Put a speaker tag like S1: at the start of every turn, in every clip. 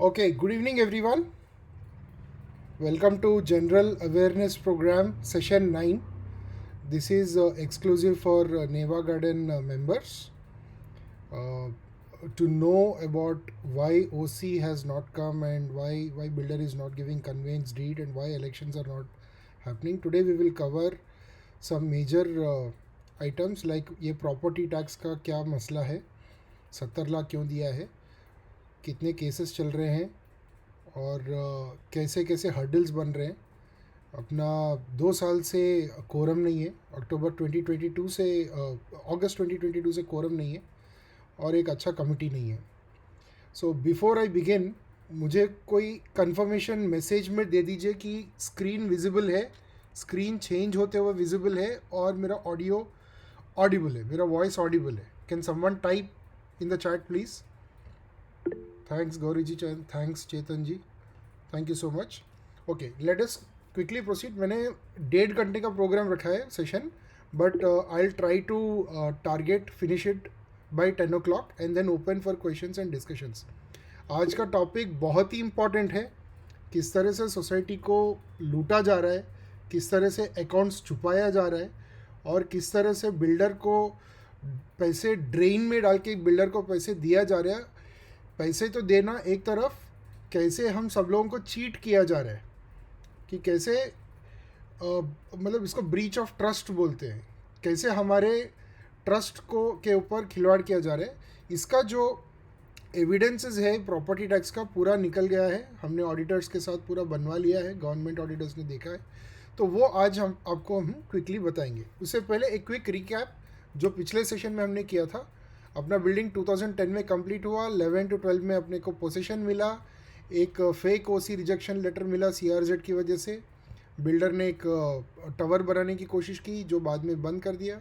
S1: Okay, good evening everyone. Welcome to General Awareness Program Session 9. This is exclusive for Neva Garden members. Uh, to know about why OC has not come and why builder is not giving conveyance deed and why elections are not happening. Today we will cover some major items like ये property tax का क्या मसला है, 70 लाख क्यों दिया है, कितने cases चल रहे हैं और कैसे कैसे हर्डल्स बन रहे हैं. अपना 2 साल से कोरम नहीं है, अक्टूबर 2022 से अगस्त 2022 से कोरम नहीं है और एक अच्छा कमिटी नहीं है. सो बिफोर आई बिगिन, मुझे कोई कंफर्मेशन मैसेज में दे दीजिए कि स्क्रीन विजिबल है, स्क्रीन चेंज होते हुए विजिबल है और मेरा ऑडियो ऑडिबल है, मेरा वॉइस ऑडिबल है. Can someone type in the chat please? Thanks Gauri ji, thanks Chetan ji, thank you so much. Okay, let us quickly proceed. मैंने 1.5 घंटे का प्रोग्राम रखा है session, but I will try to target finish it by 10 o'clock and then open for questions and discussions. आज का topic बहुत ही important है. किस तरह से सोसाइटी को लूटा जा रहा है, किस तरह से अकाउंट्स छुपाया जा रहा है और किस तरह से बिल्डर को पैसे ड्रेन में डाल के बिल्डर को पैसे दिया जा रहा है. पैसे तो देना एक तरफ, कैसे हम सब लोगों को चीट किया जा रहा है, कि कैसे मतलब इसको ब्रीच ऑफ ट्रस्ट बोलते हैं, कैसे हमारे ट्रस्ट को के ऊपर खिलवाड़ किया जा रहा है. इसका जो एविडेंसेस है प्रॉपर्टी टैक्स का पूरा निकल गया है. हमने ऑडिटर्स के साथ पूरा बनवा लिया है, गवर्नमेंट ऑडिटर्स ने देखा है, तो वो आज हम क्विकली बताएंगे. उससे पहले एक क्विक रिकैप जो पिछले सेशन में हमने किया था. अपना बिल्डिंग 2010 में कंप्लीट हुआ, 11 to 12 में अपने को पोजीशन मिला, एक फेक ओसी रिजेक्शन लेटर मिला सीआरजेड की वजह से. बिल्डर ने एक टावर बनाने की कोशिश की जो बाद में बंद कर दिया.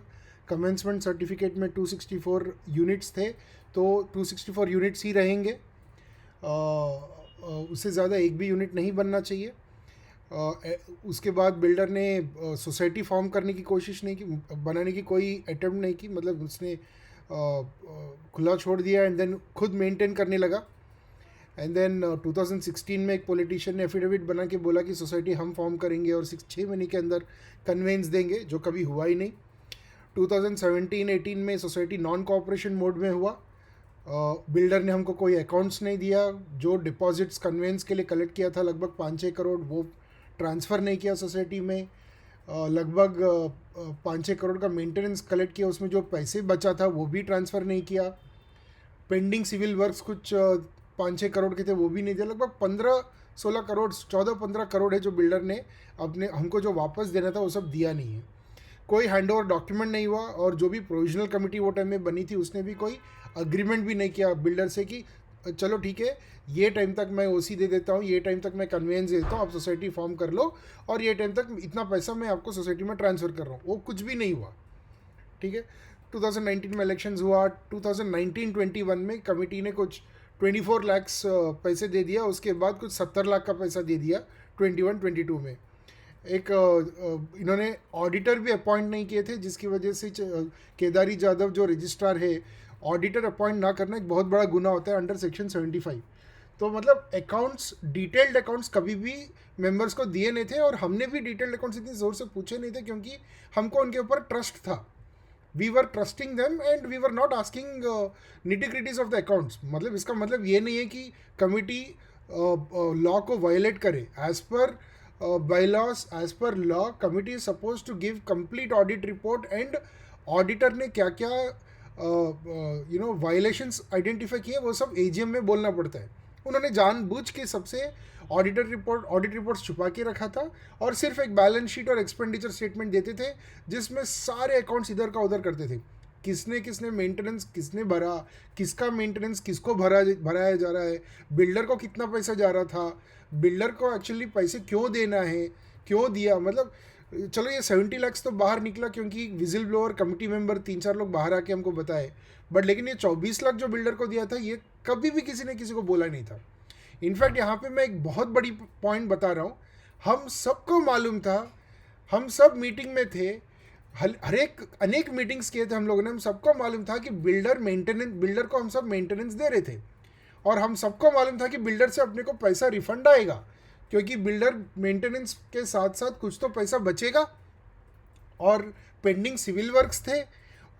S1: कमेंसमेंट सर्टिफिकेट में 264 यूनिट्स थे, तो 264 यूनिट्स ही रहेंगे, उससे ज़्यादा एक भी यूनिट नहीं बनना चाहिए. उसके बाद बिल्डर ने सोसाइटी फॉर्म करने की कोशिश नहीं की, बनाने की कोई अटेम्प्ट नहीं की, मतलब उसने खुला छोड़ दिया एंड देन खुद मेंटेन करने लगा. एंड देन 2016 में एक पॉलिटिशियन ने एफिडेविट बना के बोला कि सोसाइटी हम फॉर्म करेंगे और 6 महीने के अंदर कन्वेंस देंगे, जो कभी हुआ ही नहीं. 2017-18 में सोसाइटी नॉन कॉपरेशन मोड में हुआ. बिल्डर ने हमको कोई अकाउंट्स नहीं दिया. जो डिपॉजिट्स कन्वेंस के लिए कलेक्ट किया था लगभग 5-6 करोड़, वो ट्रांसफ़र नहीं किया सोसाइटी में. लगभग 5-6 करोड़ का मेंटेनेंस कलेक्ट किया, उसमें जो पैसे बचा था वो भी ट्रांसफ़र नहीं किया. पेंडिंग सिविल वर्क्स कुछ 5-6 करोड़ के थे, वो भी नहीं दिया. लगभग 15-16 करोड़, 14-15 करोड़ है जो बिल्डर ने अपने हमको जो वापस देना था वो सब दिया नहीं है. कोई हैंड ओवर डॉक्यूमेंट नहीं हुआ और जो भी प्रोविजनल कमेटी वो टाइम में बनी थी उसने भी कोई अग्रीमेंट भी नहीं किया बिल्डर से कि चलो ठीक है, ये टाइम तक मैं ओसी दे देता हूँ, ये टाइम तक मैं कन्वेंस दे देता हूँ, आप सोसाइटी फॉर्म कर लो और ये टाइम तक इतना पैसा मैं आपको सोसाइटी में ट्रांसफ़र कर रहा हूँ. वो कुछ भी नहीं हुआ. ठीक है. 2019 में इलेक्शंस हुआ. 2019-21 में कमेटी ने कुछ 24 लाख पैसे दे दिया. उसके बाद कुछ 70 लाख का पैसा दे दिया 21-22 में. एक इन्होंने ऑडिटर भी अपॉइंट नहीं किए थे, जिसकी वजह से केदारी जाधव जो रजिस्ट्रार है, ऑडिटर अपॉइंट ना करना एक बहुत बड़ा गुना होता है अंडर सेक्शन 75. तो मतलब अकाउंट्स, डिटेल्ड अकाउंट्स कभी भी मेंबर्स को दिए नहीं थे और हमने भी डिटेल्ड अकाउंट्स इतनी ज़ोर से पूछे नहीं थे, क्योंकि हमको उनके ऊपर ट्रस्ट था. We were trusting them and we were not asking nitty gritties of the accounts. मतलब इसका मतलब ये नहीं है कि कमिटी लॉ को वायलेट करे. As per bylaws, as per law, committee is supposed to give complete audit report and auditor ने क्या क्या वायलेशंस आइडेंटिफाई किए वो सब एजीएम में बोलना पड़ता है. उन्होंने जानबूझ के सबसे ऑडिट रिपोर्ट्स छुपा के रखा था और सिर्फ एक बैलेंस शीट और एक्सपेंडिचर स्टेटमेंट देते थे जिसमें सारे अकाउंट्स इधर का उधर करते थे. किसने किसने मेंटेनेंस किसने भरा, किसका मेंटेनेंस किसको भराया जा रहा है, बिल्डर को कितना पैसा जा रहा था, बिल्डर को एक्चुअली पैसे क्यों देना है, क्यों दिया. मतलब चलो ये 70 लाख तो बाहर निकला क्योंकि विजिल ब्लोअर कमेटी मेंबर 3-4 लोग बाहर आके हमको बताए, बट लेकिन ये 24 लाख जो बिल्डर को दिया था ये कभी भी किसी ने किसी को बोला नहीं था. इनफैक्ट यहाँ पे मैं एक बहुत बड़ी पॉइंट बता रहा हूँ. हम सबको मालूम था, हम सब मीटिंग में थे, अनेक मीटिंग्स किए थे हम लोगों ने, हम सबको मालूम था कि बिल्डर को हम सब मेंटेनेंस दे रहे थे. और हम सबको मालूम था कि बिल्डर से अपने को पैसा रिफंड आएगा, क्योंकि बिल्डर मेंटेनेंस के साथ साथ कुछ तो पैसा बचेगा, और पेंडिंग सिविल वर्क्स थे,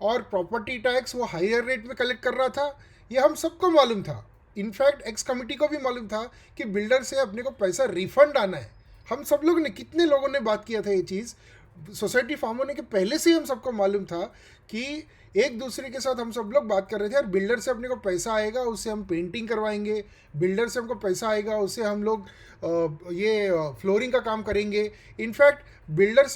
S1: और प्रॉपर्टी टैक्स वो हायर रेट में कलेक्ट कर रहा था। ये हम सबको मालूम था, इनफैक्ट एक्स कमिटी को भी मालूम था कि बिल्डर से अपने को पैसा रिफंड आना है। हम सब लोग ने, कितने लोगों ने बात किया था ये चीज़, सोसाइटी फॉर्म होने के पहले से ही हम सबको मालूम था कि एक दूसरे के साथ हम सब लोग बात कर रहे थे, यार बिल्डर से अपने को पैसा आएगा, उससे हम पेंटिंग करवाएंगे, बिल्डर से हमको पैसा आएगा, उससे हम लोग ये फ्लोरिंग का काम करेंगे। इनफैक्ट बिल्डर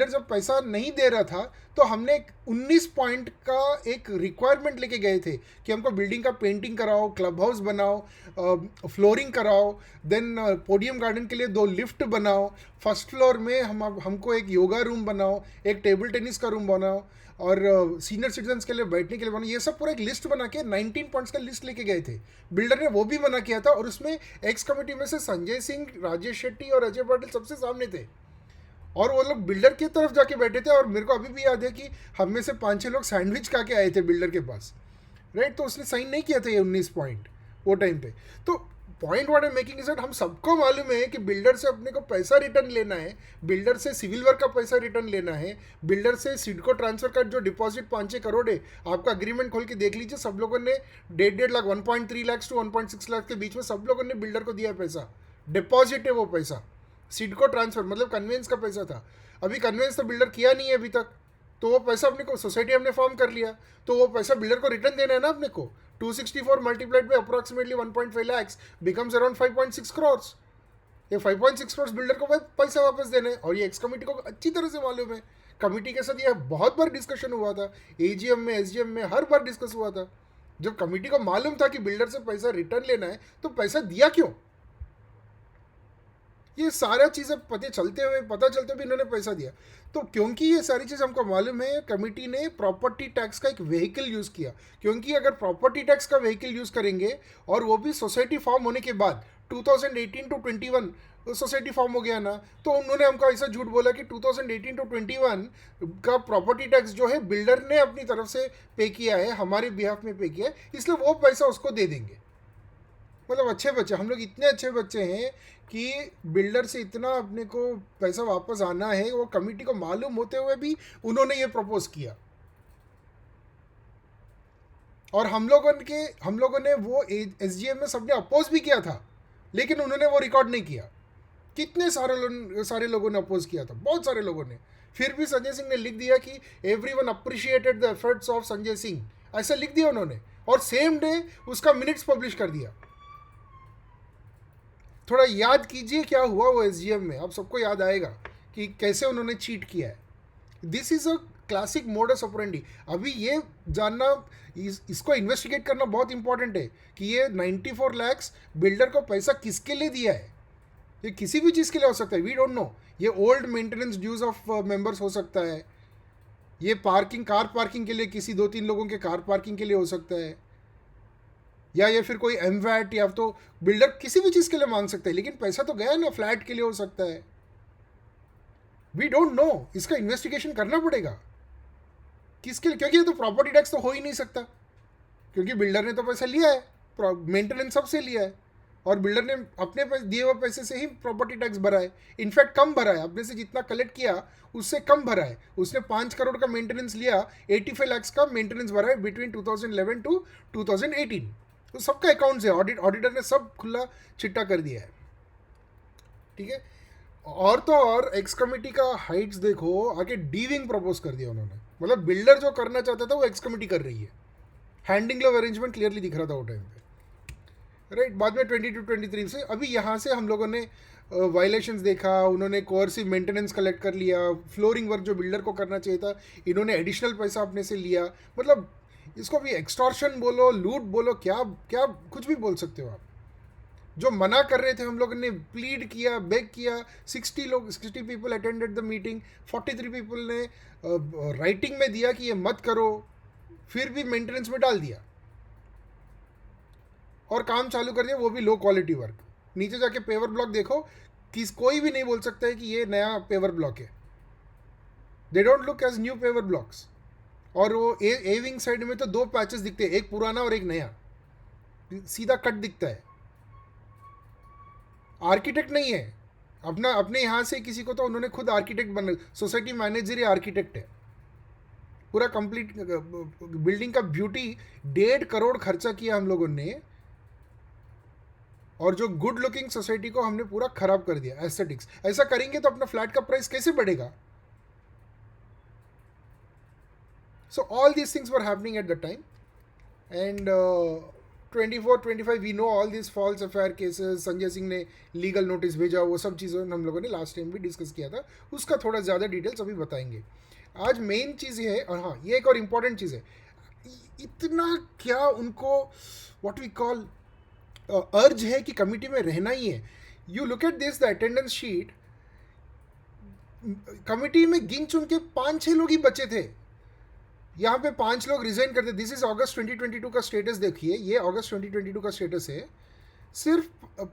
S1: जब पैसा नहीं दे रहा था तो हमने एक 19 पॉइंट का एक रिक्वायरमेंट लेके गए थे कि हमको बिल्डिंग का पेंटिंग कराओ, क्लब हाउस बनाओ, फ्लोरिंग कराओ, देन पोडियम गार्डन के लिए 2 लिफ्ट बनाओ, फर्स्ट फ्लोर में हमको एक योगा रूम बनाओ, एक टेबल टेनिस का रूम बनाओ, और सीनियर सिटीजन्स के लिए बैठने के लिए बनाओ। ये सब पूरा एक लिस्ट बना के 19 पॉइंट्स का लिस्ट लेके गए थे। बिल्डर ने वो भी मना किया था, और उसमें एक्स कमेटी में से संजय सिंह, राजेश शेट्टी और अजय पाटिल सबसे सामने थे, और वो लोग बिल्डर की तरफ जाके बैठे थे। और मेरे को अभी भी याद है कि हम में से 5-6 लोग सैंडविच खा के आए थे बिल्डर के पास, राइट। तो उसने साइन नहीं किया था ये 19 पॉइंट वो टाइम पे। तो point what I making is that हम सबको मालूम है कि बिल्डर से अपने को पैसा रिटर्न लेना है, बिल्डर से सिविल वर्क का पैसा रिटर्न लेना है, बिल्डर से सिडको ट्रांसफर का जो डिपॉजिट 5-6 करोड़ है, आपका अग्रीमेंट खोल के देख लीजिए, सब लोगों ने 1.5 लाख 1.3 लाख टू 1.6 लाख के बीच में सब लोगों ने बिल्डर को दिया पैसा, डिपॉजिट है वो पैसा। सिडको ट्रांसफर मतलब कन्वेंस का पैसा था। अभी कन्वेंस तो बिल्डर किया नहीं है अभी तक, तो वो पैसा अपने को सोसाइटी हमने फॉर्म कर लिया, तो वो पैसा बिल्डर को रिटर्न देना है ना अपने को। 264 multiplied by approximately 1.5 lakhs becomes around 5.6 crores। ये 5.6 crores बिल्डर को पैसा वापस देना है, और ये एक्स कमेटी को अच्छी तरह से मालूम है। कमेटी के साथ ये बहुत बार डिस्कशन हुआ था, एजीएम में, एसजीएम में हर बार डिस्कस हुआ था। जब कमेटी को मालूम था कि बिल्डर से पैसा रिटर्न लेना है, तो पैसा दिया क्यों? ये सारा चीज़ें पता चलते हुए इन्होंने पैसा दिया। तो क्योंकि ये सारी चीज़ हमको मालूम है, कमेटी ने प्रॉपर्टी टैक्स का एक व्हीकल यूज़ किया। क्योंकि अगर प्रॉपर्टी टैक्स का व्हीकल यूज़ करेंगे, और वो भी सोसाइटी फॉर्म होने के बाद 2018 to 21 सोसाइटी फॉर्म हो गया ना, तो उन्होंने हमको ऐसा झूठ बोला कि 2018 to 21 का प्रॉपर्टी टैक्स जो है बिल्डर ने अपनी तरफ से पे किया है, हमारे बिहाफ में पे किया है, इसलिए वो पैसा उसको दे देंगे। मतलब अच्छे बच्चे, हम लोग इतने अच्छे बच्चे हैं कि बिल्डर से इतना अपने को पैसा वापस आना है, वो कमेटी को मालूम होते हुए भी उन्होंने ये प्रपोज किया। और हम लोगों ने वो एसजीएम में सबने अपोज भी किया था, लेकिन उन्होंने वो रिकॉर्ड नहीं किया। कितने सारे लोगों ने अपोज किया था, बहुत सारे लोगों ने। फिर भी संजय सिंह ने लिख दिया कि everyone appreciated the efforts of Sanjay Singh, ऐसा लिख दिया उन्होंने, और सेम डे उसका मिनट्स पब्लिश कर दिया। थोड़ा याद कीजिए क्या हुआ वो एसजीएम में, आप सबको याद आएगा कि कैसे उन्होंने चीट किया है। This is a classic modus operandi. अभी ये जानना, इसको इन्वेस्टिगेट करना बहुत इंपॉर्टेंट है कि ये 94 lakhs बिल्डर को पैसा किसके लिए दिया है। ये किसी भी चीज़ के लिए हो सकता है, वी डोंट नो। ये old maintenance dues of members हो सकता है, ये कार पार्किंग के लिए किसी 2-3 लोगों के कार पार्किंग के लिए हो सकता है, या ये फिर कोई एमवैट, या तो बिल्डर किसी भी चीज़ के लिए मांग सकते हैं, लेकिन पैसा तो गया ना, फ्लैट के लिए हो सकता है। वी डोंट नो, इसका इन्वेस्टिगेशन करना पड़ेगा किसके लिए, क्योंकि ये तो प्रॉपर्टी टैक्स तो हो ही नहीं सकता, क्योंकि बिल्डर ने तो पैसा लिया है, मेंटेनेंस सबसे लिया है, और बिल्डर ने अपने दिए हुए पैसे से ही प्रॉपर्टी टैक्स भरा है। इनफैक्ट कम भरा है, अपने से जितना कलेक्ट किया उससे कम भरा है। उसने 5 करोड़ का मेंटेनेंस लिया, 85 lakhs का मेंटेनेंस भरा है बिटवीन 2011 to 2018। तो सबका अकाउंट्स है, ऑडिटर ने सब खुला चिट्टा कर दिया है, ठीक है। और तो और एक्स कमेटी का हाइट्स देखो, आके डीविंग प्रपोज कर दिया उन्होंने। मतलब बिल्डर जो करना चाहता था वो एक्स कमेटी कर रही है। हैंडिंग लव अरेंजमेंट क्लियरली दिख रहा था वो टाइम पे, राइट। बाद में 22-23 से अभी यहाँ से हम लोगों ने वायलेशंस देखा, उन्होंने कोर्सिव मेंटेनेंस कलेक्ट कर लिया, फ्लोरिंग वर्क जो बिल्डर को करना चाहिए था इन्होंने एडिशनल पैसा अपने से लिया। मतलब इसको भी एक्सटॉर्शन बोलो, लूट बोलो, क्या क्या कुछ भी बोल सकते हो आप। जो मना कर रहे थे हम लोगों ने प्लीड किया, बेग किया, 60 people attended the meeting, 43 people ने राइटिंग में दिया कि ये मत करो, फिर भी मेंटेनेंस में डाल दिया और काम चालू कर दिया, वो भी लो क्वालिटी वर्क। नीचे जाके पेवर ब्लॉक देखो, कोई भी नहीं बोल सकता है कि ये नया पेवर ब्लॉक है। They don't look as new paver blocks. और वो ए विंग साइड में तो 2 पैचेस दिखते हैं, एक पुराना और एक नया। सीधा कट दिखता है, आर्किटेक्ट नहीं है। अपने यहाँ से किसी को तो उन्होंने खुद आर्किटेक्ट बना, सोसाइटी मैनेजर ही आर्किटेक्ट है। पूरा कंप्लीट बिल्डिंग का ब्यूटी 1.5 करोड़ खर्चा किया हम लोगों ने, और जो गुड लुकिंग सोसाइटी को हमने पूरा खराब कर दिया एस्थेटिक्स। ऐसा करेंगे तो अपना फ्लैट का प्राइस कैसे बढ़ेगा? So all these things were happening at the time, and 24-25 we know all this false affair cases. Sanjay Singh ने लीगल नोटिस भेजा, वो सब चीज़ें हम लोगों ने लास्ट टाइम भी डिस्कस किया था, उसका थोड़ा ज़्यादा डिटेल्स अभी बताएंगे। आज मेन चीज़ ये है, और हाँ ये एक और इम्पॉर्टेंट चीज़ है, इतना क्या उनको व्हाट वी कॉल अर्ज है कि कमिटी में रहना ही है। You look at this the attendance sheet, committee में गिन चुन के 5-6 लोग ही बचे थे। यहाँ पे 5 लोग रिजाइन करते। दिस इज अगस्त 2022 का स्टेटस देखिए, ये अगस्त 2022 का स्टेटस है। सिर्फ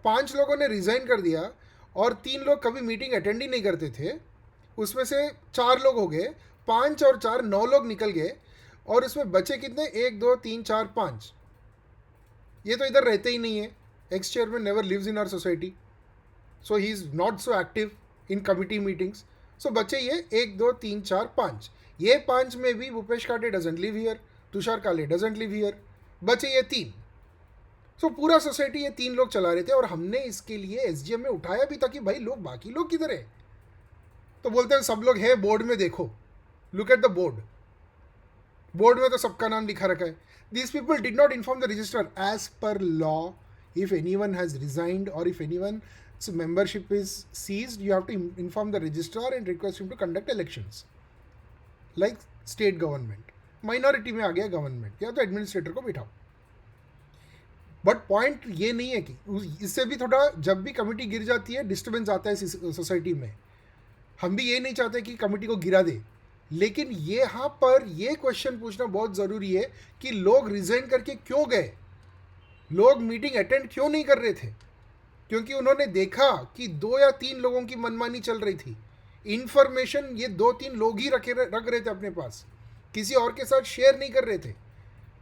S1: 5 लोगों ने रिजाइन कर दिया, और 3 लोग कभी मीटिंग अटेंड ही नहीं करते थे। उसमें से 4 लोग हो गए, 5 और 4 9 लोग निकल गए, और इसमें बचे कितने? 1 2 3 4 5। ये तो इधर रहते ही नहीं है। Ex chairman never lives in our society, so he is not so active in committee meetings. So बचे ये 1 2 3 4 5। ये 5 में भी भूपेश काटे डजेंट लिव हियर, तुषार काले डजेंट लिव हियर, बचे ये 3। सो पूरा सोसाइटी ये 3 लोग चला रहे थे, और हमने इसके लिए एसडीएम में उठाया भी था कि भाई लोग, बाकी लोग किधर है? तो बोलते हैं सब लोग है बोर्ड में, देखो look at the board, board में तो सबका नाम लिखा रखा है। These people did not inform the registrar. As per law, if anyone has resigned or if anyone's membership is seized, you have to inform the registrar and request him to conduct elections. Like state government. Minority में आ गया government, या तो administrator को बिठाओ। But point ये नहीं है कि इससे भी थोड़ा, जब भी कमिटी गिर जाती है डिस्टर्बेंस आता है सोसाइटी में। हम भी ये नहीं चाहते कि कमिटी को गिरा दे, लेकिन यहाँ पर ये क्वेश्चन पूछना बहुत ज़रूरी है कि लोग रिजाइन करके क्यों गए, लोग मीटिंग अटेंड क्यों नहीं कर रहे थे? क्योंकि उन्होंने देखा कि 2 या 3 लोगों की मनमानी चल रही थी। इन्फॉर्मेशन ये 2-3 लोग ही रख रहे थे अपने पास, किसी और के साथ शेयर नहीं कर रहे थे।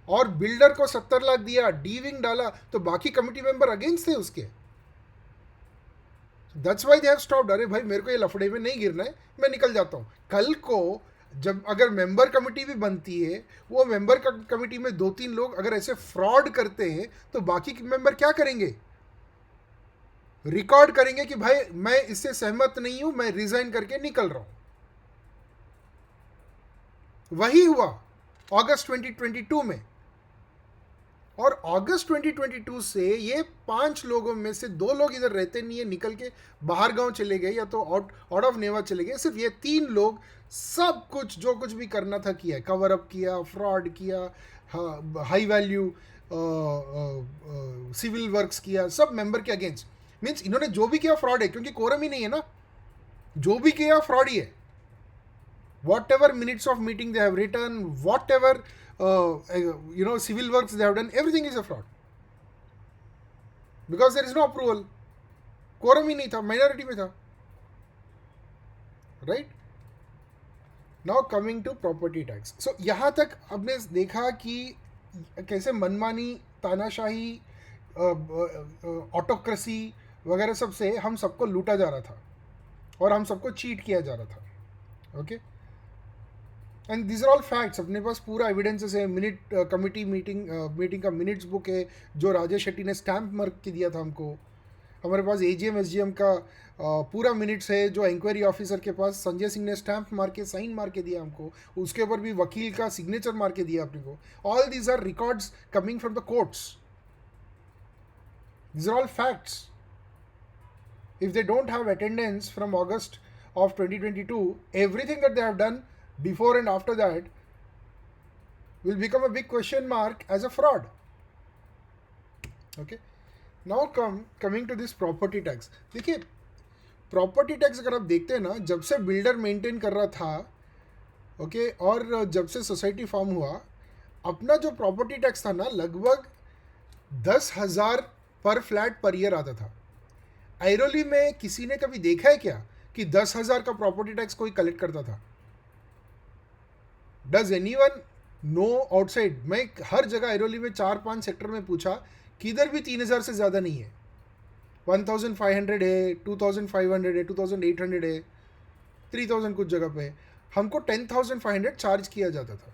S1: और बिल्डर को 70 लाख दिया, डीविंग डाला, तो बाकी कमिटी मेंबर अगेंस्ट थे उसके। That's why they have stopped. अरे भाई मेरे को ये लफड़े में नहीं गिरना है, मैं निकल जाता हूँ। कल को जब अगर मेंबर कमेटी भी बनती है, वो मेंबर कमेटी में 2-3 लोग अगर ऐसे फ्रॉड करते हैं, तो बाकी मेंबर क्या करेंगे? रिकॉर्ड करेंगे कि भाई मैं इससे सहमत नहीं हूं, मैं रिजाइन करके निकल रहा हूं। वही हुआ अगस्त 2022 में। और अगस्त 2022 से ये 5 लोगों में से 2 लोग इधर रहते नहीं है, निकल के बाहर गांव चले गए, या तो आउट ऑफ नेवा चले गए। सिर्फ ये 3 लोग सब कुछ जो कुछ भी करना था किया, कवर अप किया, फ्रॉड किया, हाई वैल्यू सिविल वर्क्स किया, सब मेंबर के अगेंस्ट। मीन्स इन्होंने जो भी किया फ्रॉड है, क्योंकि कोरम ही नहीं है ना, जो भी किया फ्रॉड ही है। Whatever minutes of meeting they have written, whatever civil works they have done, everything is a fraud because there is no approval. quorum ही नहीं था, minority में था, right? Now coming to property tax. So यहाँ तक हमने देखा कि कैसे मनमानी, तानाशाही, ऑटोक्रेसी वगैरह सब से हम सबको लूटा जा रहा था और हम सबको चीट किया जा रहा था। Okay, and this are all facts. अपने पास पूरा एविडेंसेस है। कमिटी मीटिंग का मिनट्स बुक है, जो राजेश शेट्टी ने स्टैम्प मार्क के दिया था हमको। हमारे पास एजीएम एसजीएम का पूरा मिनट्स है, जो इंक्वायरी ऑफिसर के पास संजय सिंह ने स्टैम्प मार के, साइन मार के दिया हमको। उसके ऊपर भी वकील का सिग्नेचर मार के दिया अपने को। All these are records coming from the courts. These are all facts. If they don't have attendance from August of 2022, everything that they have done before and after that will become a big question mark as a fraud. Okay, now coming to this property tax. देखिए property tax अगर आप देखते हैं ना, जब से builder maintain कर रहा था, ओके, और जब से सोसाइटी फॉर्म हुआ, अपना जो प्रॉपर्टी टैक्स था ना, लगभग 10,000 पर फ्लैट पर ईयर आता था। ऐरोली में किसी ने कभी देखा है क्या कि 10,000 का प्रॉपर्टी टैक्स कोई कलेक्ट करता था? Does anyone know outside? मैं हर जगह ऐरोली में 4-5 सेक्टर में पूछा किधर भी 3,000 से ज़्यादा नहीं है. 1,500 है, 2,500 है, 2,800 है, 3,000 कुछ जगह पे. हमको 10,500 चार्ज किया जाता था.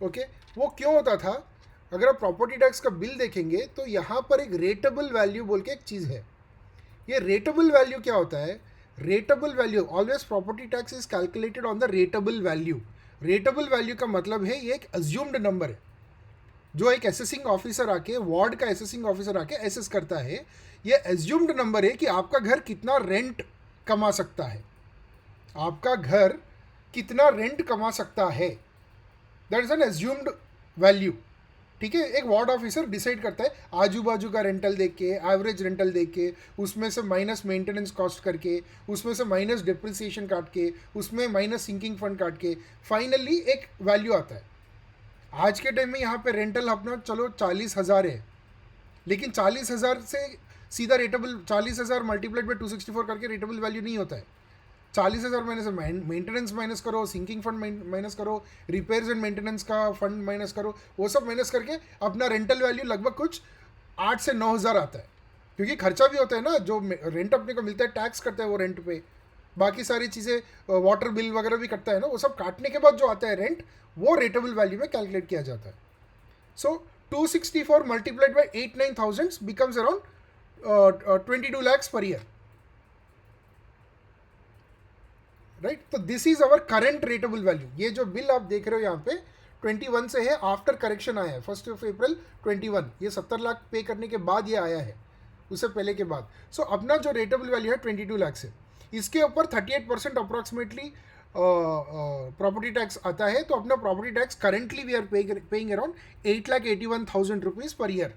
S1: ओके, वो क्यों होता था? अगर आप प्रॉपर्टी टैक्स का बिल देखेंगे तो यहाँ पर एक रेटेबल वैल्यू बोल के एक चीज़ है. ये रेटेबल वैल्यू क्या होता है? Rateable value, always property tax is calculated on the rateable value. Rateable value का मतलब है ये एक अज्यूम्ड नंबर है जो एक असेसिंग ऑफिसर आके, वार्ड का असेसिंग ऑफिसर आके असेस करता है. ये एज्यूम्ड नंबर है कि आपका घर कितना रेंट कमा सकता है. आपका घर कितना रेंट कमा सकता है, that is an assumed value. ठीक है, एक वार्ड ऑफिसर डिसाइड करता है आजू बाजू का रेंटल देख के, एवरेज रेंटल देख के, उसमें से माइनस मेंटेनेंस कॉस्ट करके, उसमें से माइनस डिप्रिसिएशन काट के, उसमें माइनस सिंकिंग फंड काट के, फाइनली एक वैल्यू आता है. आज के टाइम में यहाँ पे रेंटल अपना चलो 40,000 है, लेकिन 40,000 से सीधा रेटेबल, 40,000 मल्टीप्लाइड बाई 264 करके रेटेबल वैल्यू नहीं होता है. 40,000 माइनस मेंटेनेंस माइनस करो, सिंकिंग फंड माइनस करो, रिपेयर्स एंड मेंटेनेंस का फंड माइनस करो, वो सब माइनस करके अपना रेंटल वैल्यू लगभग कुछ 8 से 9,000 आता है. क्योंकि खर्चा भी होता है ना, जो रेंट अपने को मिलता है टैक्स करता है वो रेंट पे, बाकी सारी चीज़ें वाटर बिल वगैरह भी करता है ना, वो सब काटने के बाद जो आता है रेंट, वो रेटेबल वैल्यू में कैलकुलेट किया जाता है. So 264 multiplied by 8,9,000 becomes around 22 lakhs per year. Right, तो this is our current rateable value. ये जो बिल आप देख रहे हो यहाँ पे 21 से है, आफ्टर करेक्शन आया है 1 अप्रैल 21. ये 70 लाख पे करने के बाद ये आया है, उससे पहले के बाद. सो अपना जो रेटेबल वैल्यू है 22 लाख से, इसके ऊपर 38% अप्रॉक्सीमेटली प्रॉपर्टी टैक्स आता है. तो अपना property tax currently we are paying around 8,81,000 rupees per year.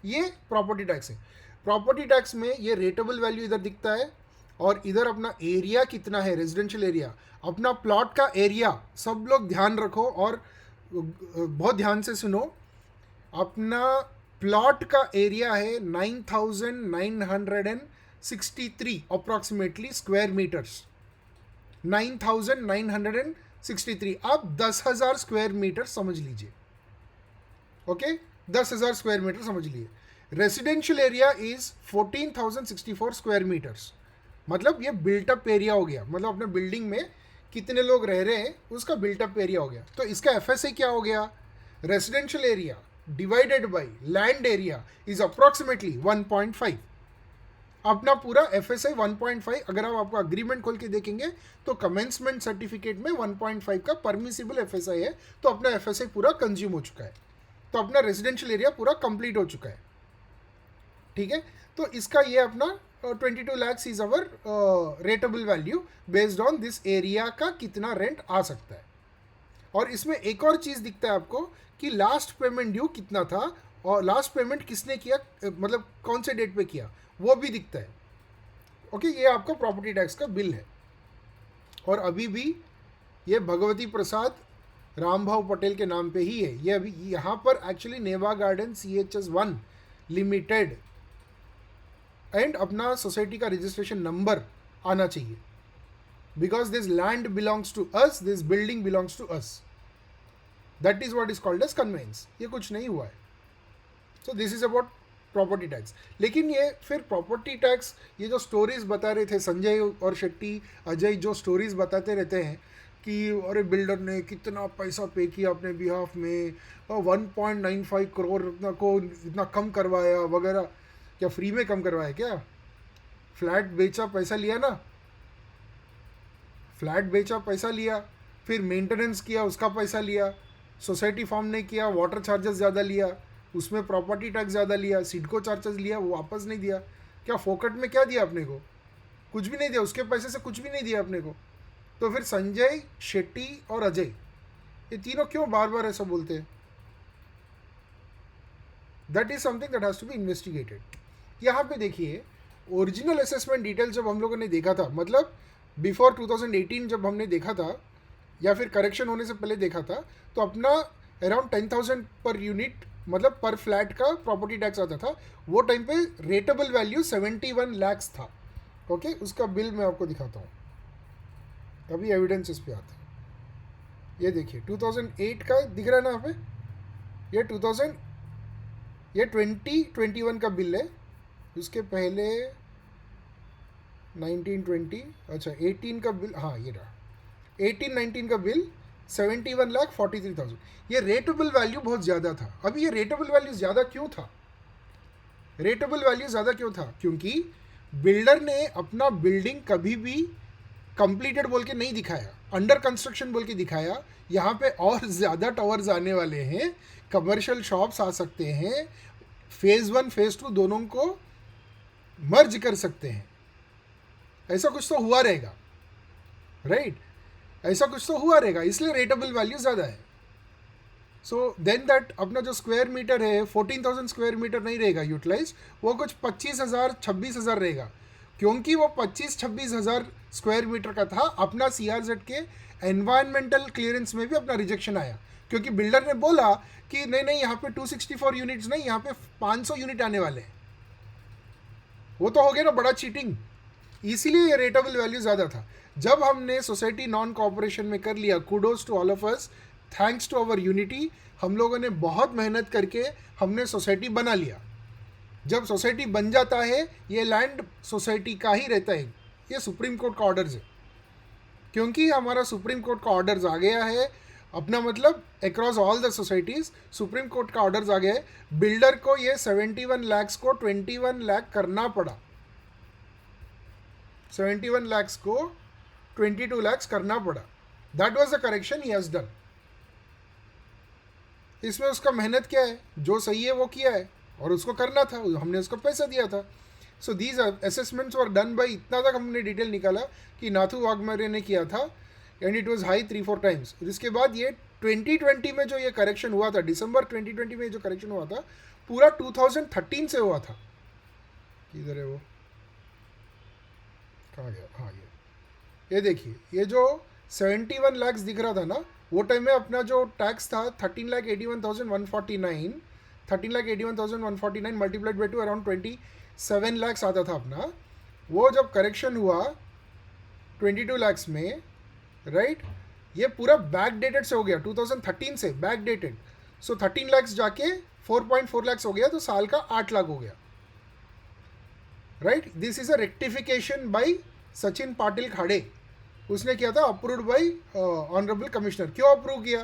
S1: ये प्रॉपर्टी टैक्स है. प्रॉपर्टी टैक्स में ये रेटेबल वैल्यू इधर दिखता है, और इधर अपना एरिया कितना है, रेजिडेंशियल एरिया, अपना प्लॉट का एरिया. सब लोग ध्यान रखो और बहुत ध्यान से सुनो. अपना प्लॉट का एरिया है 9,963 अप्रॉक्सीमेटली स्क्वायर मीटर्स. 9,963. आप 10,000 स्क्वायर मीटर समझ लीजिए. ओके, 10,000 स्क्वायर मीटर समझ लीजिए. Residential area is 14,064 square metres. मतलब ये बिल्टअप एरिया हो गया, मतलब अपने बिल्डिंग में कितने लोग रह रहे हैं उसका बिल्टअप एरिया हो गया. तो इसका एफएसए क्या हो गया? Residential area divided by land area is approximately 1.5. अपना पूरा एफएसआई 1.5. अगर आप आपका अग्रीमेंट खोल के देखेंगे तो कमेंसमेंट सर्टिफिकेट में 1.5 का परमिसिबल एफएसआई है. तो अपना एफएसआई पूरा कंज्यूम हो चुका है. तो अपना रेजिडेंशियल एरिया पूरा कंप्लीट हो चुका है. ठीक है, तो इसका ये अपना 22 lakhs is our rateable value based on this area का कितना रेंट आ सकता है. और इसमें एक और चीज़ दिखता है आपको कि लास्ट पेमेंट ड्यू कितना था, और लास्ट पेमेंट किसने किया, मतलब कौन से डेट पे किया, वो भी दिखता है. ओके, ये आपका प्रॉपर्टी टैक्स का बिल है. और अभी भी ये भगवती प्रसाद रामभाव पटेल के नाम पे ही है. ये अभी यहाँ पर actually Neva garden CHS1 limited and अपना सोसाइटी का रजिस्ट्रेशन नंबर आना चाहिए, because this land belongs to us, this building belongs to us. That is what is called as conveyance. ये कुछ नहीं हुआ है. So this is about property tax. लेकिन ये फिर प्रॉपर्टी टैक्स, ये जो स्टोरीज बता रहे थे संजय और शेट्टी, अजय जो स्टोरीज बताते रहते हैं कि अरे बिल्डर ने कितना पैसा पे किया अपने बिहाफ में, 1.95 करोड़ को इतना कम करवाया वगैरह. क्या फ्री में कम करवाया क्या? फ्लैट बेचा, पैसा लिया ना, फ्लैट बेचा, पैसा लिया, फिर मेंटेनेंस किया, उसका पैसा लिया, सोसाइटी फॉर्म नहीं किया, वाटर चार्जेस ज़्यादा लिया, उसमें प्रॉपर्टी टैक्स ज़्यादा लिया, सिडको चार्जेस लिया, वो वापस नहीं दिया. क्या फोकट में क्या दिया अपने को? कुछ भी नहीं दिया. उसके पैसे से कुछ भी नहीं दिया अपने को. तो फिर संजय, शेट्टी और अजय, ये तीनों क्यों बार बार ऐसा बोलते हैं? That is something that has to be investigated. यहाँ पे देखिए, ओरिजिनल असेसमेंट डिटेल जब हम लोगों ने देखा था, मतलब बिफोर 2018 जब हमने देखा था, या फिर करेक्शन होने से पहले देखा था, तो अपना अराउंड 10,000 पर यूनिट, मतलब पर फ्लैट का प्रॉपर्टी टैक्स आता था. वो टाइम पे रेटेबल वैल्यू 71 lakhs था. ओके, उसका बिल मैं आपको दिखाता हूँ, अभी एविडेंस इस पे आता है. ये देखिए 2008 का दिख रहा है ना यहाँ पे, ये 2000 ये 2021 का बिल है, उसके पहले 1920, अच्छा 18 का बिल, हाँ ये रहा 18-19 का बिल 71,43,000। ये रेटेबल वैल्यू बहुत ज़्यादा था। अभी ये रेटेबल वैल्यू ज़्यादा क्यों था? रेटेबल वैल्यू ज़्यादा क्यों था? क्योंकि बिल्डर ने अपना बिल्डिंग कभी भी कंप्लीटेड बोल के नहीं दिखाया, अंडर कंस्ट्रक्शन बोल के दिखाया। यहाँ पे और ज़्यादा टावर्स आने वाले हैं, कमर्शियल शॉप्स आ सकते हैं, फेज़ 1 फेज़ 2 दोनों को मर्ज कर सकते हैं। ऐसा कुछ तो हुआ रहेगा, राइट? ऐसा कुछ तो हुआ रहेगा, इसलिए रेटेबल वैल्यू ज़्यादा है। सो देन दैट अपना जो स्क्वायर मीटर है 14,000 स्क्वायर मीटर नहीं रहेगा यूटिलाइज, वो कुछ 25,000 26,000 रहेगा, क्योंकि वो 25-26,000 स्क्वायर मीटर का था। अपना CRZ के एनवायरमेंटल क्लियरेंस में भी अपना रिजेक्शन आया, क्योंकि बिल्डर ने बोला कि नहीं नहीं यहाँ पे 264 यूनिट्स नहीं, यहाँ पे 500 यूनिट आने वाले हैं। वो तो हो गया ना बड़ा चीटिंग, इसीलिए ये रेटेबल वैल्यू ज़्यादा था। जब हमने सोसाइटी नॉन कॉपरेशन में कर लिया, kudos to all of us, thanks to our unity, हम लोगों ने बहुत मेहनत करके हमने सोसाइटी बना लिया। जब सोसाइटी बन जाता है, ये लैंड सोसाइटी का ही रहता है। ये सुप्रीम कोर्ट का ऑर्डर्स है, क्योंकि हमारा सुप्रीम कोर्ट का ऑर्डर्स आ गया है, अपना मतलब across all the societies supreme court का ऑर्डर्स आ गया है। बिल्डर को ये 71 लाख को 21 लाख करना पड़ा, 71 lakhs को 22 lakhs करना पड़ा। That was the correction he has done. इसमें उसका मेहनत क्या है? जो सही है वो किया है, और उसको करना था, हमने उसको पैसा दिया था। So these assessments were done by, इतना तक हमने डिटेल निकाला कि नाथू वाघमारे ने किया था, and it was high 3-4 times. इसके बाद ये 2020 में जो ये करेक्शन हुआ था, दिसंबर 2020 में जो करेक्शन हुआ था, पूरा 2013 से हुआ था। किधर है वो, कहाँ गया? हाँ ये देखिए, ये जो 71 lakhs दिख रहा था ना, वो टाइम में अपना जो टैक्स था 13,81,149, 13,81,149 मल्टीप्लाइड बाई 2 अराउंड 27 lakhs आता था अपना। वो जब करेक्शन हुआ 22 lakhs में, राइट, ये पूरा बैक डेटेड से हो गया, 2013 से बैक डेटेड। सो 13 lakhs जाके 4.4 lakhs हो गया, तो साल का 8 लाख हो गया, right. This is a rectification by Sachin Patil Khade, उसने किया था, अप्रूव्ड बाई ऑनरेबल कमिश्नर। क्यों अप्रूव किया?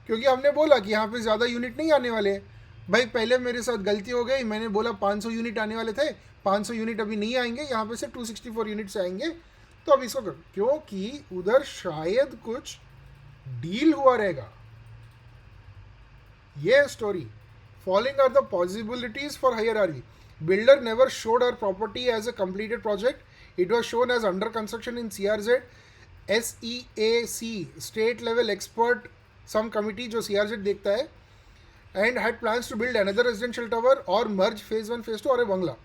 S1: क्योंकि हमने बोला कि यहाँ पे ज़्यादा यूनिट नहीं आने वाले। भाई पहले मेरे साथ गलती हो गई, मैंने बोला 500 यूनिट आने वाले थे, 500 यूनिट अभी नहीं आएंगे, यहाँ पे से 264 यूनिट्स आएंगे, तो अब इसको कर, क्योंकि उधर शायद कुछ डील हुआ रहेगा। ये story, following are the possibilities for higher RV. Builder never showed our property as a completed project. It was shown as under construction in CRZ, SEAC, State Level Expert, some committee जो CRZ देखता है, and had plans to build another residential tower or merge phase 1 phase 2 और एक बंगला।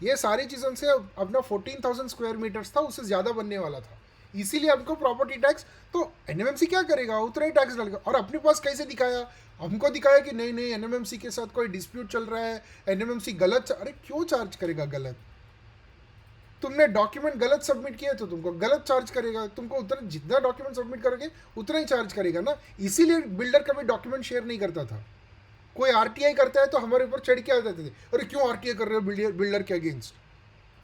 S1: ये सारी चीज़ों से अपना 14,000 स्क्वायर मीटर्स था, उससे ज़्यादा बनने वाला था। इसीलिए हमको प्रॉपर्टी टैक्स, तो एनएमएमसी क्या करेगा? उतना ही टैक्स डालेगा। और अपने पास कैसे दिखाया? हमको दिखाया कि नहीं नहीं एनएमएमसी के साथ कोई डिस्प्यूट चल रहा है, एनएमएमसी गलत। अरे क्यों चार्ज करेगा गलत? तुमने डॉक्यूमेंट गलत सबमिट किया तो तुमको गलत चार्ज करेगा। तुमको उतना जितना डॉक्यूमेंट सबमिट करोगे उतना ही चार्ज करेगा ना। इसीलिए बिल्डर कभी डॉक्यूमेंट शेयर नहीं करता था। कोई आरटीआई करता है तो हमारे ऊपर चढ़ के आ जाते थे, अरे क्यों आरटीआई कर रहे हो बिल्डर के अगेंस्ट।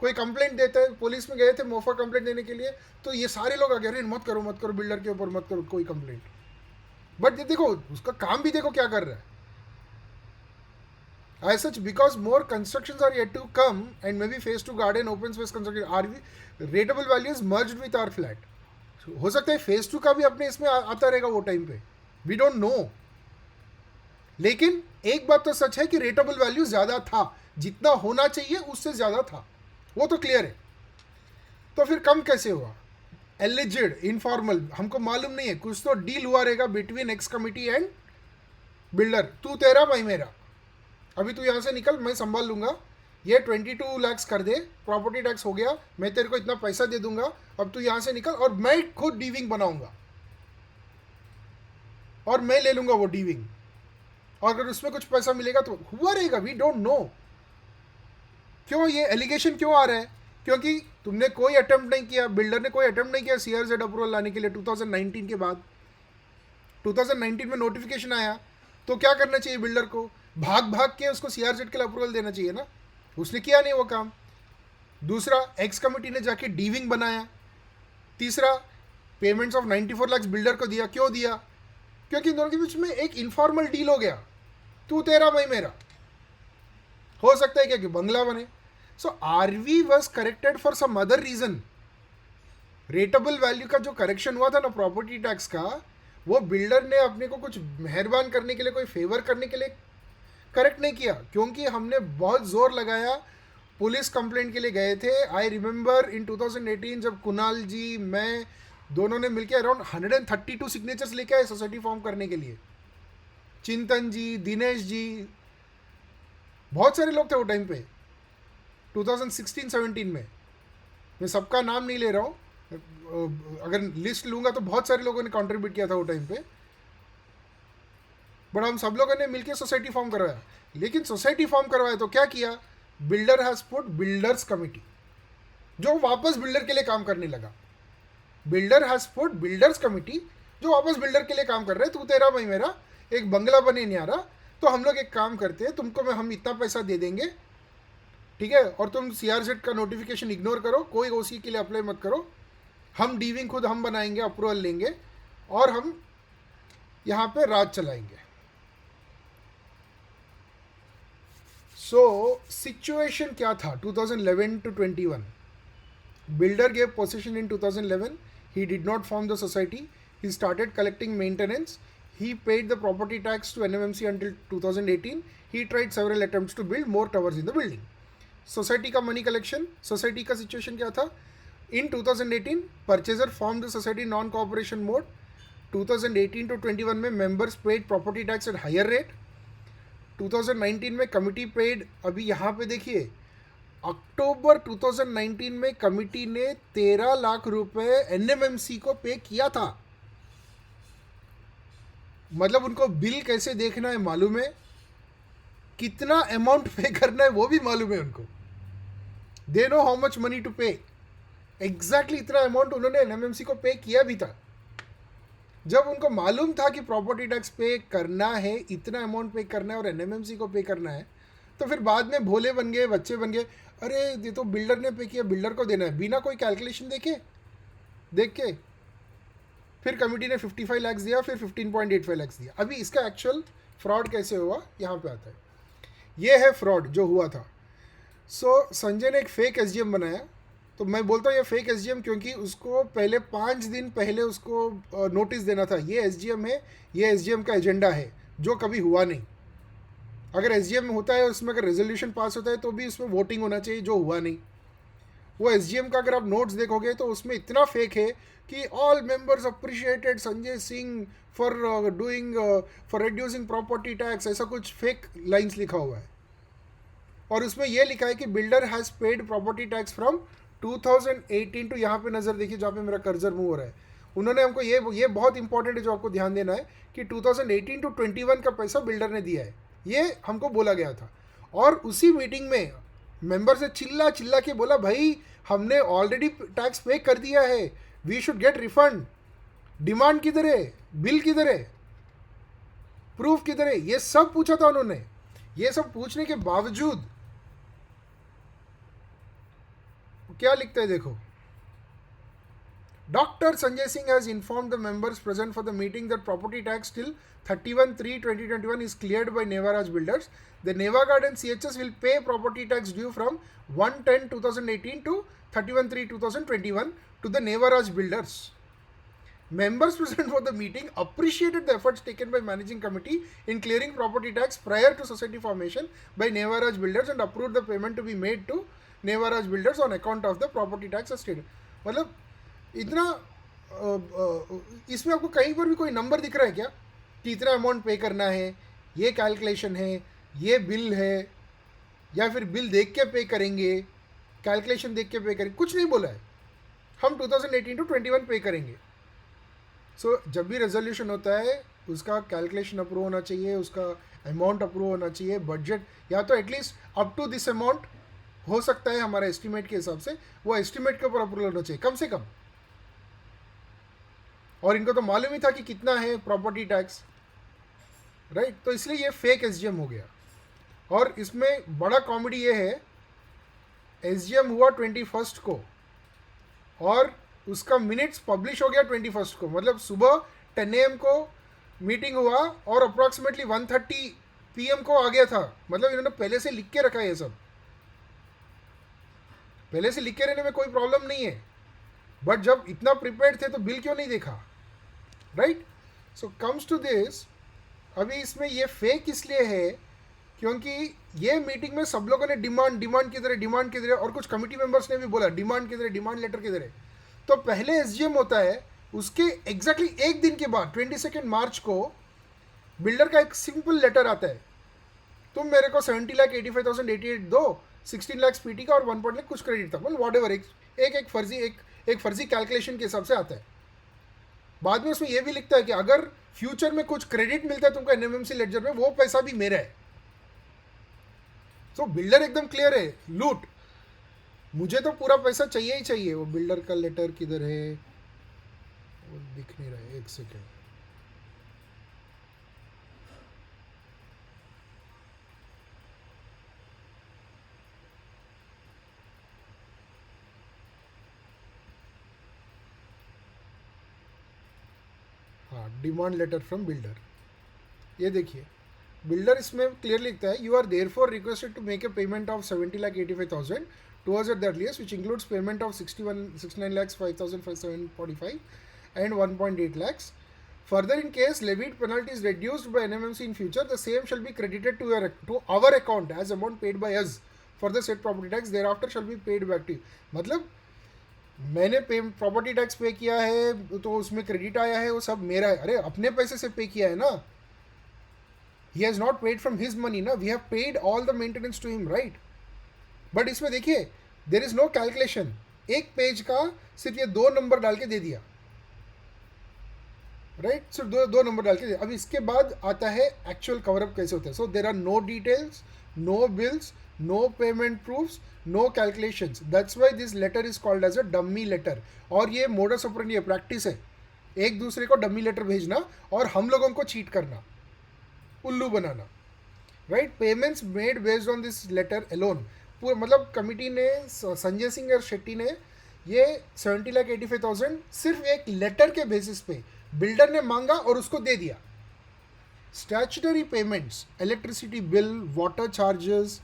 S1: कोई कंप्लेंट देता है, पुलिस में गए थे मोफा कंप्लेंट देने के लिए, तो ये सारे लोग आ गए, अरे मत करो बिल्डर के ऊपर मत करो कोई कंप्लेंट। बट ये देखो उसका काम भी देखो क्या कर रहा है। As such, because more constructions are yet to come and maybe phase 2 garden open space construction, RV rateable values merged with our flat. So, हो सकता है phase 2 का भी अपने इसमें आता रहेगा वो टाइम पे, we don't know। लेकिन एक बात तो सच है कि रेटेबल वैल्यू ज़्यादा था, जितना होना चाहिए उससे ज़्यादा था, वो तो क्लियर है। तो फिर कम कैसे हुआ? एलिजिड, इनफॉर्मल, हमको मालूम नहीं है, कुछ तो डील हुआ रहेगा between x committee and builder. तू तेरा मैं मेरा, अभी तू यहाँ से निकल, मैं संभाल लूँगा, ये 22 lakhs कर दे, प्रॉपर्टी टैक्स हो गया, मैं तेरे को इतना पैसा दे दूंगा, अब तू यहाँ से निकल, और मैं खुद डीविंग बनाऊंगा और मैं ले लूँगा वो डीविंग, और अगर उसमें कुछ पैसा मिलेगा तो हुआ रहेगा। We don't know. क्यों ये एलिगेशन क्यों आ रहा है? क्योंकि तुमने कोई अटेम्प्ट नहीं किया, बिल्डर ने कोई अटेम्प्ट नहीं किया CRZ अप्रूवल लाने के लिए 2019 के बाद। 2019 में नोटिफिकेशन आया, तो क्या करना चाहिए बिल्डर को? भाग भाग के उसको सीआरजेड के लिए अप्रूवल देना चाहिए ना, उसने किया नहीं वो काम। दूसरा, एक्स कमिटी ने जाके डीविंग बनाया। तीसरा, पेमेंट्स ऑफ 94 लाख बिल्डर को दिया। क्यों दिया? क्योंकि इन दोनों के बीच में एक इनफॉर्मल डील हो गया, तू तेरा मैं मेरा। हो सकता है क्या कि बंगला बने। So RV was corrected for some other reason. Rateable value का जो करेक्शन हुआ था ना प्रॉपर्टी टैक्स का, वो बिल्डर ने अपने को कुछ मेहरबान करने के लिए, कोई फेवर करने के लिए करेक्ट नहीं किया, क्योंकि हमने बहुत जोर लगाया, पुलिस कंप्लेंट के लिए गए थे। आई रिमेंबर इन 2018 जब कुणाल जी, मैं दोनों ने मिलकर अराउंड 132 सिग्नेचर्स लेके आए सोसाइटी फॉर्म करने के लिए। चिंतन जी, दिनेश जी, बहुत सारे लोग थे वो टाइम पे 2016-17 में। मैं सबका नाम नहीं ले रहा हूँ, अगर लिस्ट लूंगा तो बहुत सारे लोगों ने कंट्रीब्यूट किया था वो टाइम पे। बट हम सब लोगों ने मिलकर सोसाइटी फॉर्म करवाया। लेकिन सोसाइटी फॉर्म करवाया तो क्या किया, builder has put builders committee, जो वापस बिल्डर के लिए काम करने लगा। Builder has put builders committee, जो वापस बिल्डर के लिए काम कर रहे हैं। तू तेरा मैं मेरा, एक बंगला बने नहीं आ रहा, तो हम लोग एक काम करते हैं, तुमको हम इतना पैसा दे देंगे, ठीक है, और तुम सीआरजेड का नोटिफिकेशन इग्नोर करो, कोई ओसी के लिए अप्लाई मत करो, हम डीविंग खुद हम बनाएंगे, अप्रूवल लेंगे, और हम यहाँ पे राज चलाएंगे। सो सिचुएशन क्या था 2011 to 21? Builder gave possession in 2011. He did not form the society. He started collecting maintenance. He paid the property tax to NMMC until 2018. He tried several attempts to build more towers in the building. Society का money collection, society का situation क्या था? In 2018, purchaser formed the society non-cooperation mode. 2018 to 21 में members paid property tax at higher rate. 2019 में committee paid, अभी यहाँ पे देखिए, अक्टूबर 2019 में कमिटी ने 13 लाख रुपए एनएमएमसी को पे किया था। मतलब उनको बिल कैसे देखना है मालूम है, कितना अमाउंट पे करना है वो भी मालूम है उनको। They know how much money to pay. Exactly इतना अमाउंट उन्होंने एनएमएमसी को पे किया भी था। जब उनको मालूम था कि प्रॉपर्टी टैक्स पे करना है, इतना अमाउंट पे करना है और एनएमएमसी को पे करना है, तो फिर बाद में भोले बन गए, बच्चे बन गए, अरे ये तो बिल्डर ने पे किया, बिल्डर को देना है, बिना कोई कैलकुलेशन देख के फिर कमिटी ने 55 लाख दिया, फिर 15.85 लाख दिया। अभी इसका एक्चुअल फ्रॉड कैसे हुआ यहाँ पे आता है। ये है फ्रॉड जो हुआ था। सो संजय ने एक फेक एसडीएम बनाया। तो मैं बोलता हूँ ये फेक एसडीएम क्योंकि उसको पहले 5 दिन पहले उसको नोटिस देना था, ये एसडीएम है, ये एसडीएम का एजेंडा है, जो कभी हुआ नहीं। अगर एसडीएम होता है, उसमें अगर रेजोल्यूशन पास होता है तो भी उसमें वोटिंग होना चाहिए, जो हुआ नहीं। वो एसडीएम का अगर आप नोट्स देखोगे तो उसमें इतना फेक है कि all members appreciated Sanjay Singh for doing for reducing property tax, ऐसा कुछ फेक लाइन्स लिखा हुआ है। और उसमें यह लिखा है कि builder has paid property tax from 2018 to, यहाँ पे नज़र देखिए जहाँ पे मेरा कर्जर मूव हो रहा है, उन्होंने हमको ये बहुत इंपॉर्टेंट है जो आपको ध्यान देना है कि 2018 टू 21 का पैसा बिल्डर ने दिया है, ये हमको बोला गया था। और उसी मीटिंग में मेंबर से चिल्ला चिल्ला के बोला, भाई हमने ऑलरेडी टैक्स पे कर दिया है, we should get refund. Demand किधर है, बिल किधर है, प्रूफ किधर है, ये सब पूछा था उन्होंने। ये सब पूछने के बावजूद क्या लिखता है देखो, Dr. Sanjay Singh has informed the members present for the meeting that property tax till 31/3/2021 is cleared by Neva Raj Builders. The Neva Garden CHS will pay property tax due from 1/10/2018 to 31/3/2021 to the Neva Raj Builders. Members present for the meeting appreciated the efforts taken by managing committee in clearing property tax prior to society formation by Neva Raj Builders and approved the payment to be made to Neva Raj Builders on account of the property tax as stated. मतलब इतना इसमें आपको कहीं पर भी कोई number दिख रहा है क्या कि इतना अमाउंट पे करना है, ये कैलकुलेशन है, ये बिल है, या फिर बिल देख के पे करेंगे, कैलकुलेशन देख के पे करेंगे, कुछ नहीं बोला है। हम 2018 टू 21 पे करेंगे। सो जब भी रेजोल्यूशन होता है उसका कैलकुलेशन अप्रूव होना चाहिए, उसका अमाउंट अप्रूव होना चाहिए, बजट या तो at least up to this amount हो सकता है हमारा एस्टिमेट के हिसाब से, वो एस्टिमेट के ऊपर अप्रूवल होना चाहिए कम से कम। और इनको तो मालूम ही था कि कितना है प्रॉपर्टी टैक्स, राइट। तो इसलिए ये फेक एसडीएम हो गया। और इसमें बड़ा कॉमेडी ये है, एसजीएम हुआ 21 को और उसका मिनट्स पब्लिश हो गया 21 को, मतलब सुबह 10 AM को मीटिंग हुआ और अप्रॉक्सीमेटली 1:30 PM को आ गया था। मतलब इन्होंने पहले से लिख के रखा है, ये सब पहले से लिख के रहने में कोई प्रॉब्लम नहीं है, बट जब इतना प्रिपेयर्ड थे तो बिल क्यों नहीं देखा, right? So comes to this, अभी इसमें ये फेक इसलिए है क्योंकि ये मीटिंग में सब लोगों ने डिमांड किधर है और कुछ कमिटी मेंबर्स ने भी बोला डिमांड किधर है, डिमांड लेटर किधर है। तो पहले एसजीएम होता है, उसके एग्जैक्टली एक दिन के बाद 22 मार्च को बिल्डर का एक सिंपल लेटर आता है, तुम मेरे को 70,85,088 दो, 16 लाख पीटी का और 1 कुछ क्रेडिट था, मतलब वॉट एवर, एक फर्जी कैलकुलेशन के हिसाब से आता है। बाद में उसमें यह भी लिखता है कि अगर फ्यूचर में कुछ क्रेडिट मिलता है तुमको एनएमएमसी लेडजर में, वो पैसा भी मेरा है। तो बिल्डर एकदम क्लियर है, लूट, मुझे तो पूरा पैसा चाहिए ही चाहिए। वो बिल्डर का लेटर किधर है, वो दिख नहीं रहा है, एक सेकेंड। हाँ, डिमांड लेटर फ्रॉम बिल्डर, ये देखिए बिल्डर इसमें क्लियर लिखता है, you are therefore requested to make a payment of 70,85,000 towards at the earliest, which includes payment of 69 lakhs 5,745 and 1.8 lakhs. Further, in case levied penalty is reduced by NMMC in future, the same shall be credited to our account as amount paid by us for the said property tax. Thereafter shall be paid back to you. मतलब मैंने property tax पे किया है तो उसमें credit आया है, वो सब मेरा है। अरे अपने पैसे से पे किया है ना, he has not paid from his money ना, we have paid all the maintenance to him, right? But इसमें देखिए देर इज नो कैलकुलेशन, एक पेज का सिर्फ ये 2 नंबर डाल के दे दिया, राइट? सिर्फ दो नंबर डाल के दिया। अब इसके बाद आता है एक्चुअल कवरअप कैसे होता है। So there are no details, no bills, no payment proofs, no calculations. That's why this letter is called as a dummy letter. और ये मोडस ऑपरेंडी है, प्रैक्टिस है, एक दूसरे को डम्मी लेटर भेजना और हम लोगों को चीट करना, उल्लू बनाना, right? Payments made based on this letter alone, पूरा मतलब कमिटी ने, संजय सिंह और शेट्टी ने ये 70,85,000 सिर्फ एक लेटर के बेसिस पे बिल्डर ने मांगा और उसको दे दिया। Statutory payments, electricity bill, water charges,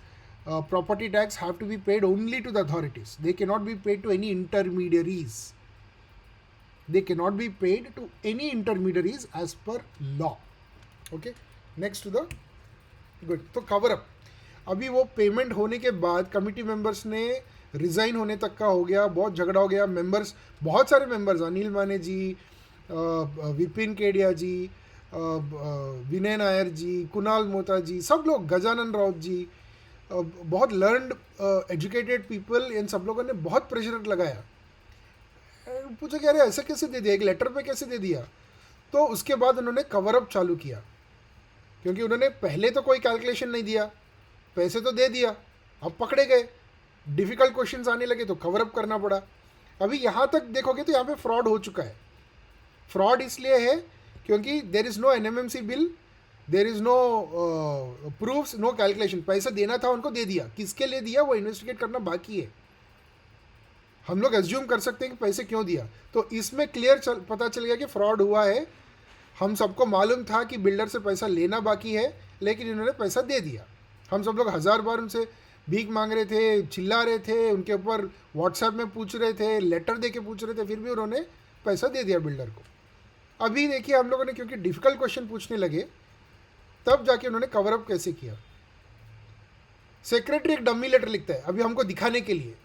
S1: property tax have to be paid only to the authorities, they can not be paid to any intermediaries, they can not be paid to any intermediaries as per law. Okay, next to the good. तो cover up, अभी वो payment होने के बाद committee members ने resign होने तक का हो गया, बहुत झगड़ा हो गया। मेंबर्स, बहुत सारे मेंबर्स, अनिल माने जी, विपिन केडिया जी, विनय नायर जी, कुणाल मोता जी, सब लोग, गजानन राउत जी, बहुत लर्नड एजुकेटेड पीपल, इन सब लोगों ने बहुत प्रेशर लगाया। पूछा कि अरे ऐसे कैसे दे दिया, एक लेटर पे कैसे दे दिया? तो उसके बाद उन्होंने कवर अप चालू किया, क्योंकि उन्होंने पहले तो कोई कैलकुलेशन नहीं दिया, पैसे तो दे दिया, अब पकड़े गए, डिफ़िकल्ट क्वेश्चंस आने लगे तो कवर अप करना पड़ा। अभी यहाँ तक देखोगे तो यहाँ पे फ्रॉड हो चुका है। फ्रॉड इसलिए है क्योंकि there is no NMMC bill, there is no proofs, no calculation. पैसा देना था उनको, दे दिया, किसके लिए दिया वो इन्वेस्टिगेट करना बाकी है। हम लोग एज्यूम कर सकते हैं कि पैसे क्यों दिया, तो इसमें क्लियर पता चल गया कि फ्रॉड हुआ है। हम सबको मालूम था कि बिल्डर से पैसा लेना बाकी है, लेकिन इन्होंने पैसा दे दिया। हम सब लोग 1000 बार उनसे भीख मांग रहे थे, चिल्ला रहे थे, उनके ऊपर व्हाट्सएप में पूछ रहे थे, लेटर दे के पूछ रहे थे, फिर भी उन्होंने पैसा दे दिया बिल्डर को। अभी देखिए हम लोगों ने क्योंकि डिफ़िकल्ट क्वेश्चन पूछने लगे, तब जाके उन्होंने कवर अप कैसे किया। सेक्रेटरी एक डम्मी लेटर लिखता है अभी हमको दिखाने के लिए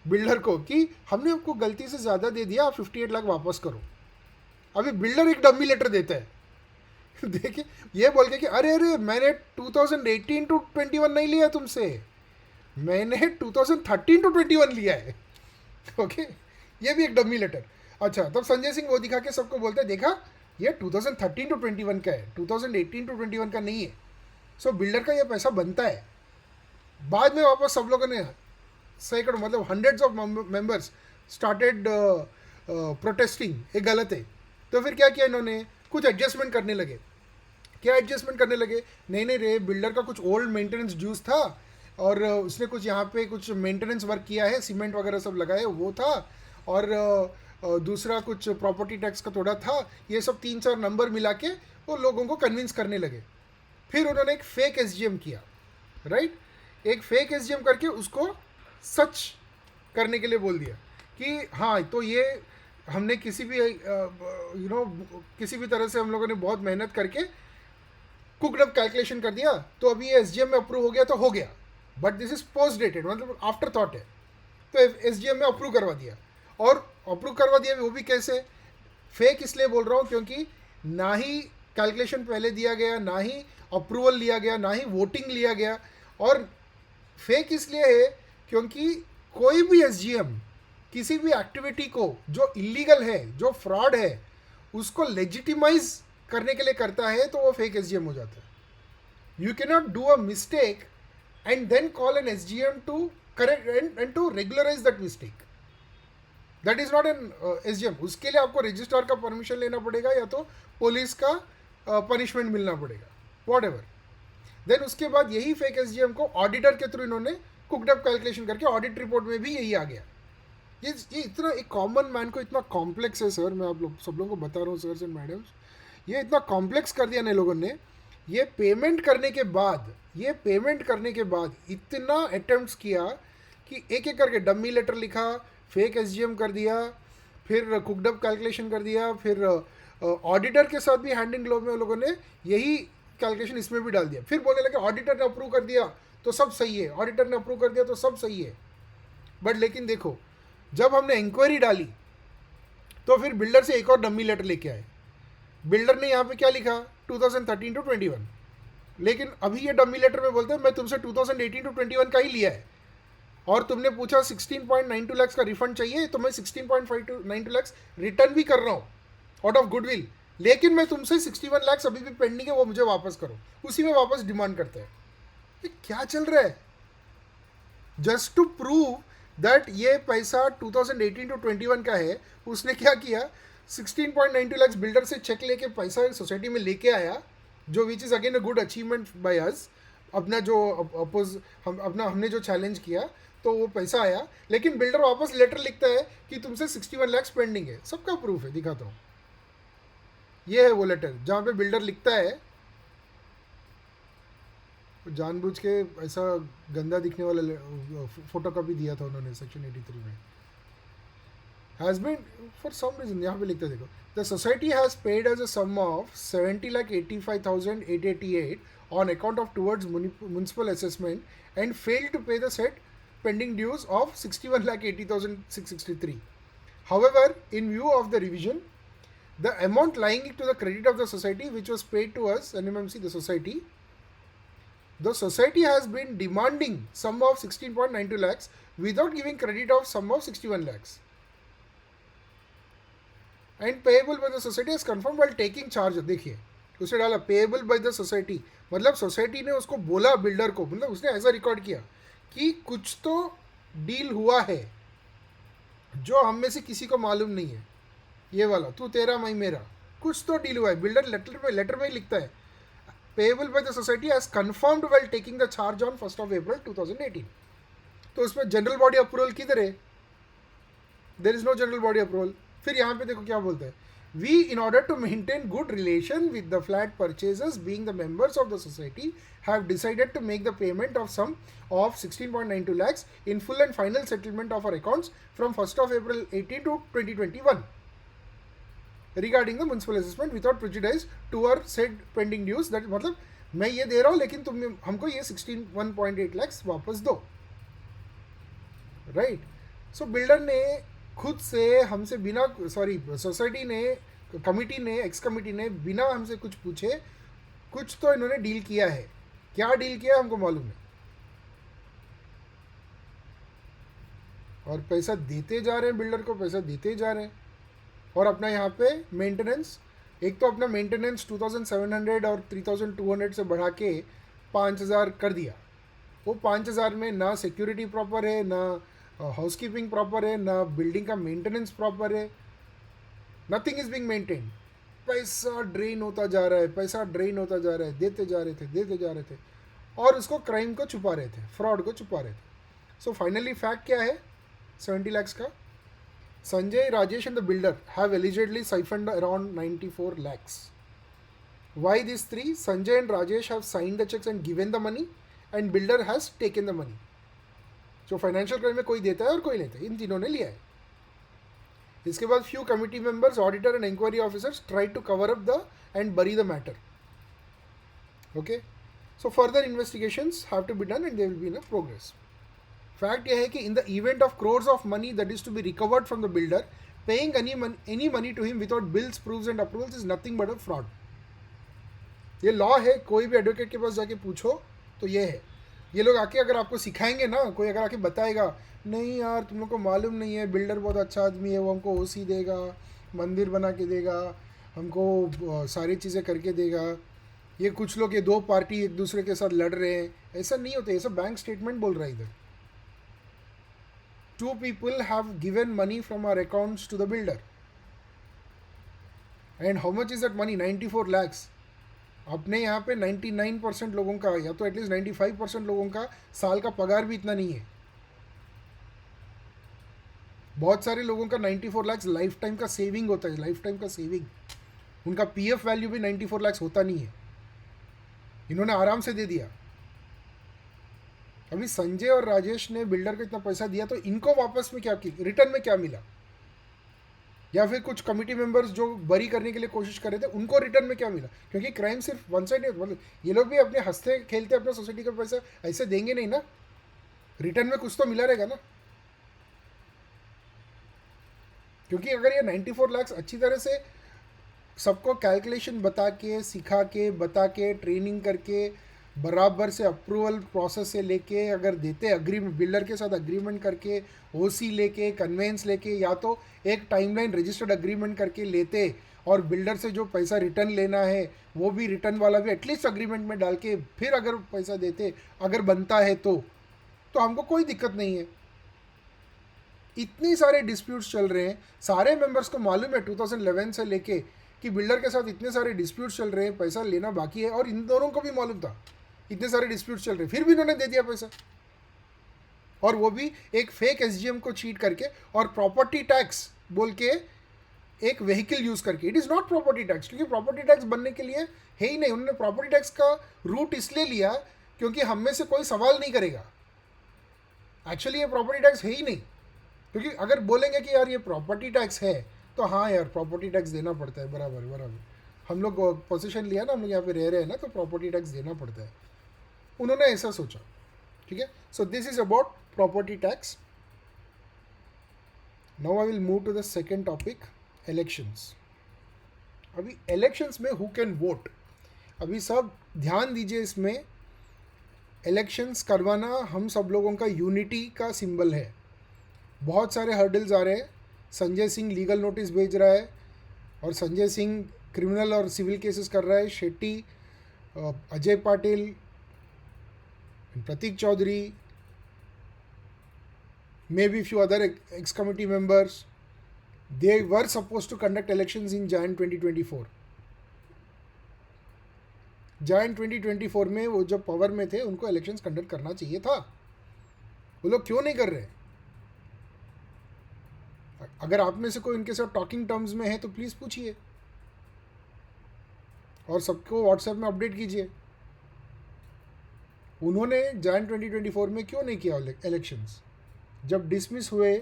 S1: बिल्डर को कि हमने आपको गलती से ज़्यादा दे दिया, आप 58 लाख वापस करो। अभी बिल्डर एक डम्मी लेटर देता है देखिए, ये बोल के कि अरे अरे मैंने 2018 to 21 नहीं लिया तुमसे, मैंने 2013 to 21 लिया है। ओके, ये भी एक डम्मी लेटर। अच्छा, तब संजय सिंह वो दिखा के सबको बोलते हैं, देखा ये 2013 to 21 का है, 2018 to 21 का नहीं है। सो बिल्डर का ये पैसा बनता है। बाद में वापस सब लोगों ने, सैकड़ों मतलब hundreds of members started protesting, ये गलत है। तो फिर क्या किया इन्होंने, कुछ एडजस्टमेंट करने लगे। क्या एडजस्टमेंट करने लगे, नहीं नहीं रे, बिल्डर का कुछ ओल्ड मेंटेनेंस ड्यूज था और उसने कुछ यहाँ पे कुछ मेंटेनेंस वर्क किया है, सीमेंट वगैरह सब लगाए वो था, और दूसरा कुछ प्रॉपर्टी टैक्स का थोड़ा था, ये सब 3-4 नंबर मिला के वो लोगों को कन्विंस करने लगे। फिर उन्होंने एक फेक एसजीएम किया, राइट, एक फेक एसजीएम करके उसको सच करने के लिए बोल दिया कि हाँ तो ये हमने किसी भी किसी भी तरह से हम लोगों ने बहुत मेहनत करके कुकड अप कैलकुलेशन कर दिया, तो अभी ये एसजीएम में अप्रूव हो गया तो हो गया, but this is post dated, मतलब आफ्टर थॉट है, तो एसजीएम में अप्रूव करवा दिया। और अप्रूव करवा दिया वो भी कैसे, फेक इसलिए बोल रहा हूँ क्योंकि ना ही कैलकुलेशन पहले दिया गया, ना ही अप्रूवल लिया गया, ना ही वोटिंग लिया गया, और फेक इसलिए है क्योंकि कोई भी एसजीएम किसी भी एक्टिविटी को जो इलीगल है, जो फ्रॉड है, उसको लेजिटिमाइज करने के लिए करता है तो वो फेक एसजीएम हो जाता है। You can not do a mistake and then call an SGM to correct and to regularise that mistake, that is not an SGM. उसके लिए आपको रजिस्ट्रार का परमिशन लेना पड़ेगा या तो पुलिस का पनिशमेंट मिलना पड़ेगा, वॉट एवर। देन उसके बाद यही फेक एसजीएम को ऑडिटर के थ्रू इन्होंने कुकड अप कैलकुलेशन करके ऑडिट रिपोर्ट में भी यही आ गया। ये इतना एक कॉमन मैन को इतना कॉम्प्लेक्स है सर, मैं आप लोग सब लोगों को बता रहा हूँ सर एंड मैडम्स, ये इतना कॉम्प्लेक्स कर दिया ना लोगों ने। ये पेमेंट करने के बाद इतना अटेम्प्ट्स किया कि एक एक करके डम्मी लेटर लिखा, फेक एसजीएम कर दिया, फिर कुकड अप कैलकुलेशन कर दिया, फिर ऑडिटर के साथ भी हैंड इन ग्लोव में उन लोगों ने यही कैलकुलेशन इसमें भी डाल दिया। फिर बोलने लगे ऑडिटर ने अप्रूव कर दिया तो सब सही है, ऑडिटर ने अप्रूव कर दिया तो सब सही है। बट लेकिन देखो, जब हमने इंक्वायरी डाली तो फिर बिल्डर से एक और डम्मी लेटर लेके आए। बिल्डर ने यहाँ पे क्या लिखा 2013 टू 21, लेकिन अभी ये डम्मी लेटर में बोलते हैं मैं तुमसे 2018 टू 21 का ही लिया है, और तुमने पूछा 16.92 लाख का रिफंड चाहिए तो मैं 16.92 लाख रिटर्न भी कर रहा हूँ आउट ऑफ गुडविल, लेकिन मैं तुमसे 61 लाख अभी भी पेंडिंग है वो मुझे वापस करो, उसी में वापस डिमांड करते हैं। ये क्या चल रहा है? जस्ट टू प्रूव दैट ये पैसा 2018 टू 21 का है, उसने क्या किया 16.92 लाख बिल्डर से चेक लेके पैसा सोसाइटी में लेके आया, जो which is again a good achievement by us. अपना जो हमने जो चैलेंज किया तो वो पैसा आया, लेकिन बिल्डर वापस लेटर लिखता है कि तुमसे 61 लाख पेंडिंग है। सबका प्रूफ है, दिखाता हूँ, ये है वो लेटर जहाँ पे बिल्डर लिखता है, जानबूझ के ऐसा गंदा दिखने वाला फोटो कॉपी दिया था उन्होंने सेक्शन 83 में। Has been for some reason, यहाँ पे लिखता है देखो, the society has paid as a sum of 70,85,888 on account of towards municipal assessment and failed to pay the said pending dues of 61,80,663. However, in view of the revision, the amount lying to the credit of the society which was paid to us, NMMC, the society has been demanding sum of 16.92 lakhs without giving credit of sum of 61 lakhs. And payable by the society as confirmed while taking charge. देखिए उसने डाला payable by the society, मतलब society ने उसको बोला builder को, मतलब उसने ऐसा रिकॉर्ड किया कि कुछ तो डील हुआ है जो हम में से किसी को मालूम नहीं है, ये वाला तू तेरा मैं मेरा, कुछ तो डील हुआ है। बिल्डर लेटर में ही लिखता है payable by the society as confirmed while taking the charge on 1 April 2018। तो उसमें जनरल बॉडी अप्रूवल किधर है? There is no general body approval. फिर यहाँ पे देखो क्या बोलता है, we in order to maintain good relation with the flat purchasers being the members of the society have decided to make the payment of sum of 16.92 lakhs in full and final settlement of our accounts from 1st of April 18 to 2021 regarding the municipal assessment without prejudice to our said pending dues। that मतलब मैं ये दे रहा हूँ लेकिन तुम हमको ये 16.18 lakhs वापस दो, राइट। सो बिल्डर ने खुद से हमसे बिना सोसाइटी ने, कमिटी ने, एक्स कमिटी ने बिना हमसे कुछ पूछे कुछ तो इन्होंने डील किया है। क्या डील किया हमको मालूम है, और पैसा देते जा रहे हैं, बिल्डर को पैसा देते जा रहे हैं। और अपना यहाँ पे मेंटेनेंस, एक तो अपना मेंटेनेंस 2700 और 3200 से बढ़ा के 5000 कर दिया। वो 5000 में ना सिक्योरिटी प्रॉपर है, ना हाउसकीपिंग प्रॉपर है, ना बिल्डिंग का मेंटेनेंस प्रॉपर है, नथिंग इज बीइंग मेंटेन्ड। पैसा ड्रेन होता जा रहा है, पैसा ड्रेन होता जा रहा है, देते जा रहे थे और उसको क्राइम को छुपा रहे थे, फ्रॉड को छुपा रहे थे. सो फाइनली फैक्ट क्या है 70 lakhs का? Sanjay, Rajesh and the builder have allegedly siphoned around 94 lakhs. Why these three? Sanjay and Rajesh have signed the checks and given the money and builder has taken the money. So financial crime में कोई देता है और कोई लेता है, इन तीनों ने लिया है. इसके बाद few committee members, auditor and inquiry officers tried to cover up the and bury the matter. Okay, so further investigations have to be done and they will be in a progress. Fact यह है कि in the event of crores of money that is to be recovered from the builder, paying any money to him without bills, proofs and approvals is nothing but a fraud. ये law है, कोई भी advocate के पास जाके पूछो तो ये है. ये लोग आके अगर आपको सिखाएंगे ना, कोई अगर आके बताएगा नहीं यार तुम लोग को मालूम नहीं है, बिल्डर बहुत अच्छा आदमी है, वो हमको ओसी देगा, मंदिर बना के देगा, हमको सारी चीज़ें करके देगा, ये कुछ लोग ये दो पार्टी एक दूसरे के साथ लड़ रहे हैं, ऐसा नहीं होता. ये सब बैंक स्टेटमेंट बोल रहा है इधर. Two people have given money from our accounts to the builder. And how much is that money? 94 lakhs. अपने यहाँ पे 99% लोगों का या तो एटलीस्ट 95% लोगों का साल का पगार भी इतना नहीं है. बहुत सारे लोगों का 94 lakhs लाइफ टाइम का सेविंग होता है, लाइफ टाइम का सेविंग. उनका पीएफ वैल्यू भी 94 lakhs होता नहीं है. इन्होंने आराम से दे दिया. अभी संजय और राजेश ने बिल्डर को इतना पैसा दिया तो इनको वापस में क्या की, रिटर्न में क्या मिला? या फिर कुछ कमिटी मेंबर्स जो बरी करने के लिए कोशिश कर रहे थे उनको रिटर्न में क्या मिला? क्योंकि क्राइम सिर्फ वन साइड नहीं, मतलब ये लोग भी अपने हंसते खेलते अपना सोसाइटी का पैसा ऐसे देंगे नहीं ना, रिटर्न में कुछ तो मिला रहेगा ना. क्योंकि अगर ये 94 लाख अच्छी तरह से सबको कैलकुलेशन बता के, सिखा के, बता के, ट्रेनिंग करके, बराबर से अप्रूवल प्रोसेस से लेके अगर देते, अग्रीमेंट बिल्डर के साथ अग्रीमेंट करके, ओसी लेके, कन्वेंस लेके, या तो एक टाइमलाइन रजिस्टर्ड अग्रीमेंट करके लेते और बिल्डर से जो पैसा रिटर्न लेना है वो भी रिटर्न वाला भी एटलीस्ट अग्रीमेंट में डाल के फिर अगर पैसा देते, अगर बनता है तो हमको कोई दिक्कत नहीं है. इतनी सारे डिस्प्यूट्स चल रहे हैं, सारे मेंबर्स को मालूम है 2011 से लेके कि बिल्डर के साथ इतने सारे डिस्प्यूट्स चल रहे हैं, पैसा लेना बाकी है, और इन दोनों को भी मालूम था इतने सारे डिस्प्यूट्स चल रहे, फिर भी इन्होंने दे दिया पैसा, और वो भी एक फेक एसजीएम को चीट करके और प्रॉपर्टी टैक्स बोल के एक व्हीकल यूज़ करके. It is not property tax, क्योंकि प्रॉपर्टी टैक्स बनने के लिए है ही नहीं. उन्होंने प्रॉपर्टी टैक्स का रूट इसलिए लिया क्योंकि हम में से कोई सवाल नहीं करेगा. एक्चुअली ये प्रॉपर्टी टैक्स है ही नहीं, क्योंकि अगर बोलेंगे कि यार ये प्रॉपर्टी टैक्स है तो हाँ यार प्रॉपर्टी टैक्स देना पड़ता है, बराबर. हम लोग पोजीशन लिया ना, हम लोग यहाँ पे रह रहे हैं ना, तो प्रॉपर्टी टैक्स देना पड़ता है. उन्होंने ऐसा सोचा. ठीक है, so this is about property tax. Now I will move to the second topic, elections. अभी इलेक्शंस में हु कैन वोट, अभी सब ध्यान दीजिए. इसमें इलेक्शंस करवाना हम सब लोगों का यूनिटी का सिंबल है. बहुत सारे हर्डल्स आ रहे हैं. संजय सिंह लीगल नोटिस भेज रहा है और संजय सिंह क्रिमिनल और सिविल केसेस कर रहा है. शेट्टी, अजय पाटिल, प्रतीक Chaudhary, maybe few other ex-committee members, they were supposed to conduct elections in Jan 2024. Jan 2024 में वो जब पावर में थे उनको इलेक्शंस कंडक्ट करना चाहिए था. वो लोग क्यों नहीं कर रहे? अगर आप में से कोई उनके साथ टॉकिंग टर्म्स में है तो प्लीज़ पूछिए और सबको व्हाट्सएप में अपडेट कीजिए. उन्होंने जैन 2024 में क्यों नहीं किया इलेक्शंस? जब डिसमिस हुए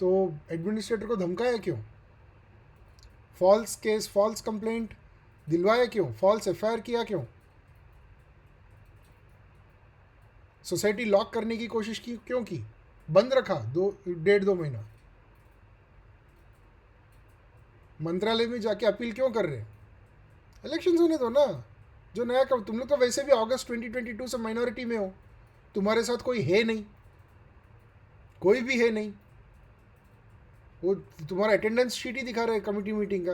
S1: तो एडमिनिस्ट्रेटर को धमकाया क्यों? फॉल्स केस, फॉल्स कंप्लेंट दिलवाया क्यों? फॉल्स एफआईआर किया क्यों? सोसाइटी लॉक करने की कोशिश की क्यों की? बंद रखा 1.5-2 महीना. मंत्रालय में जाके अपील क्यों कर रहे? इलेक्शंस होने दो ना. जो नया कर, तुम लोग तो वैसे भी अगस्त 2022 से माइनॉरिटी में हो, तुम्हारे साथ कोई है नहीं, कोई भी है नहीं. वो तुम्हारा अटेंडेंस शीट ही दिखा रहे हैं कमिटी मीटिंग का.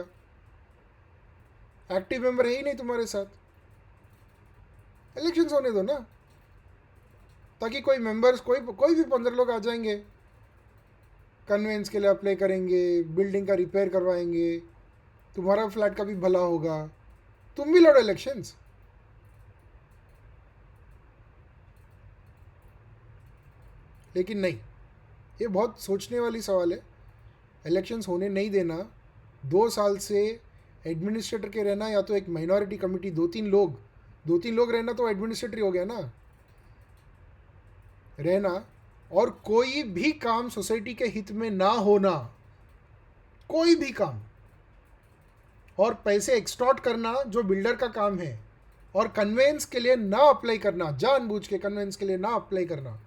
S1: एक्टिव मेंबर है ही नहीं तुम्हारे साथ. इलेक्शंस होने दो ना, ताकि कोई मेंबर्स, कोई भी 15 लोग आ जाएंगे, कन्वेंस के लिए अप्लाई करेंगे, बिल्डिंग का रिपेयर करवाएंगे, तुम्हारा फ्लैट का भी भला होगा, तुम भी लड़ो इलेक्शंस। लेकिन नहीं, ये बहुत सोचने वाली सवाल है। इलेक्शंस होने नहीं देना, 2 साल से एडमिनिस्ट्रेटर के रहना, या तो एक माइनॉरिटी कमिटी, 2-3 लोग रहना तो एडमिनिस्ट्रेटर हो गया ना, रहना, और कोई भी काम सोसाइटी के हित में ना होना, कोई भी काम, और पैसे एक्सटॉर्ट करना जो बिल्डर का काम है, और कन्वेंस के लिए ना अप्लाई करना, जानबूझ के कन्वेंस के लिए ना अप्लाई करना,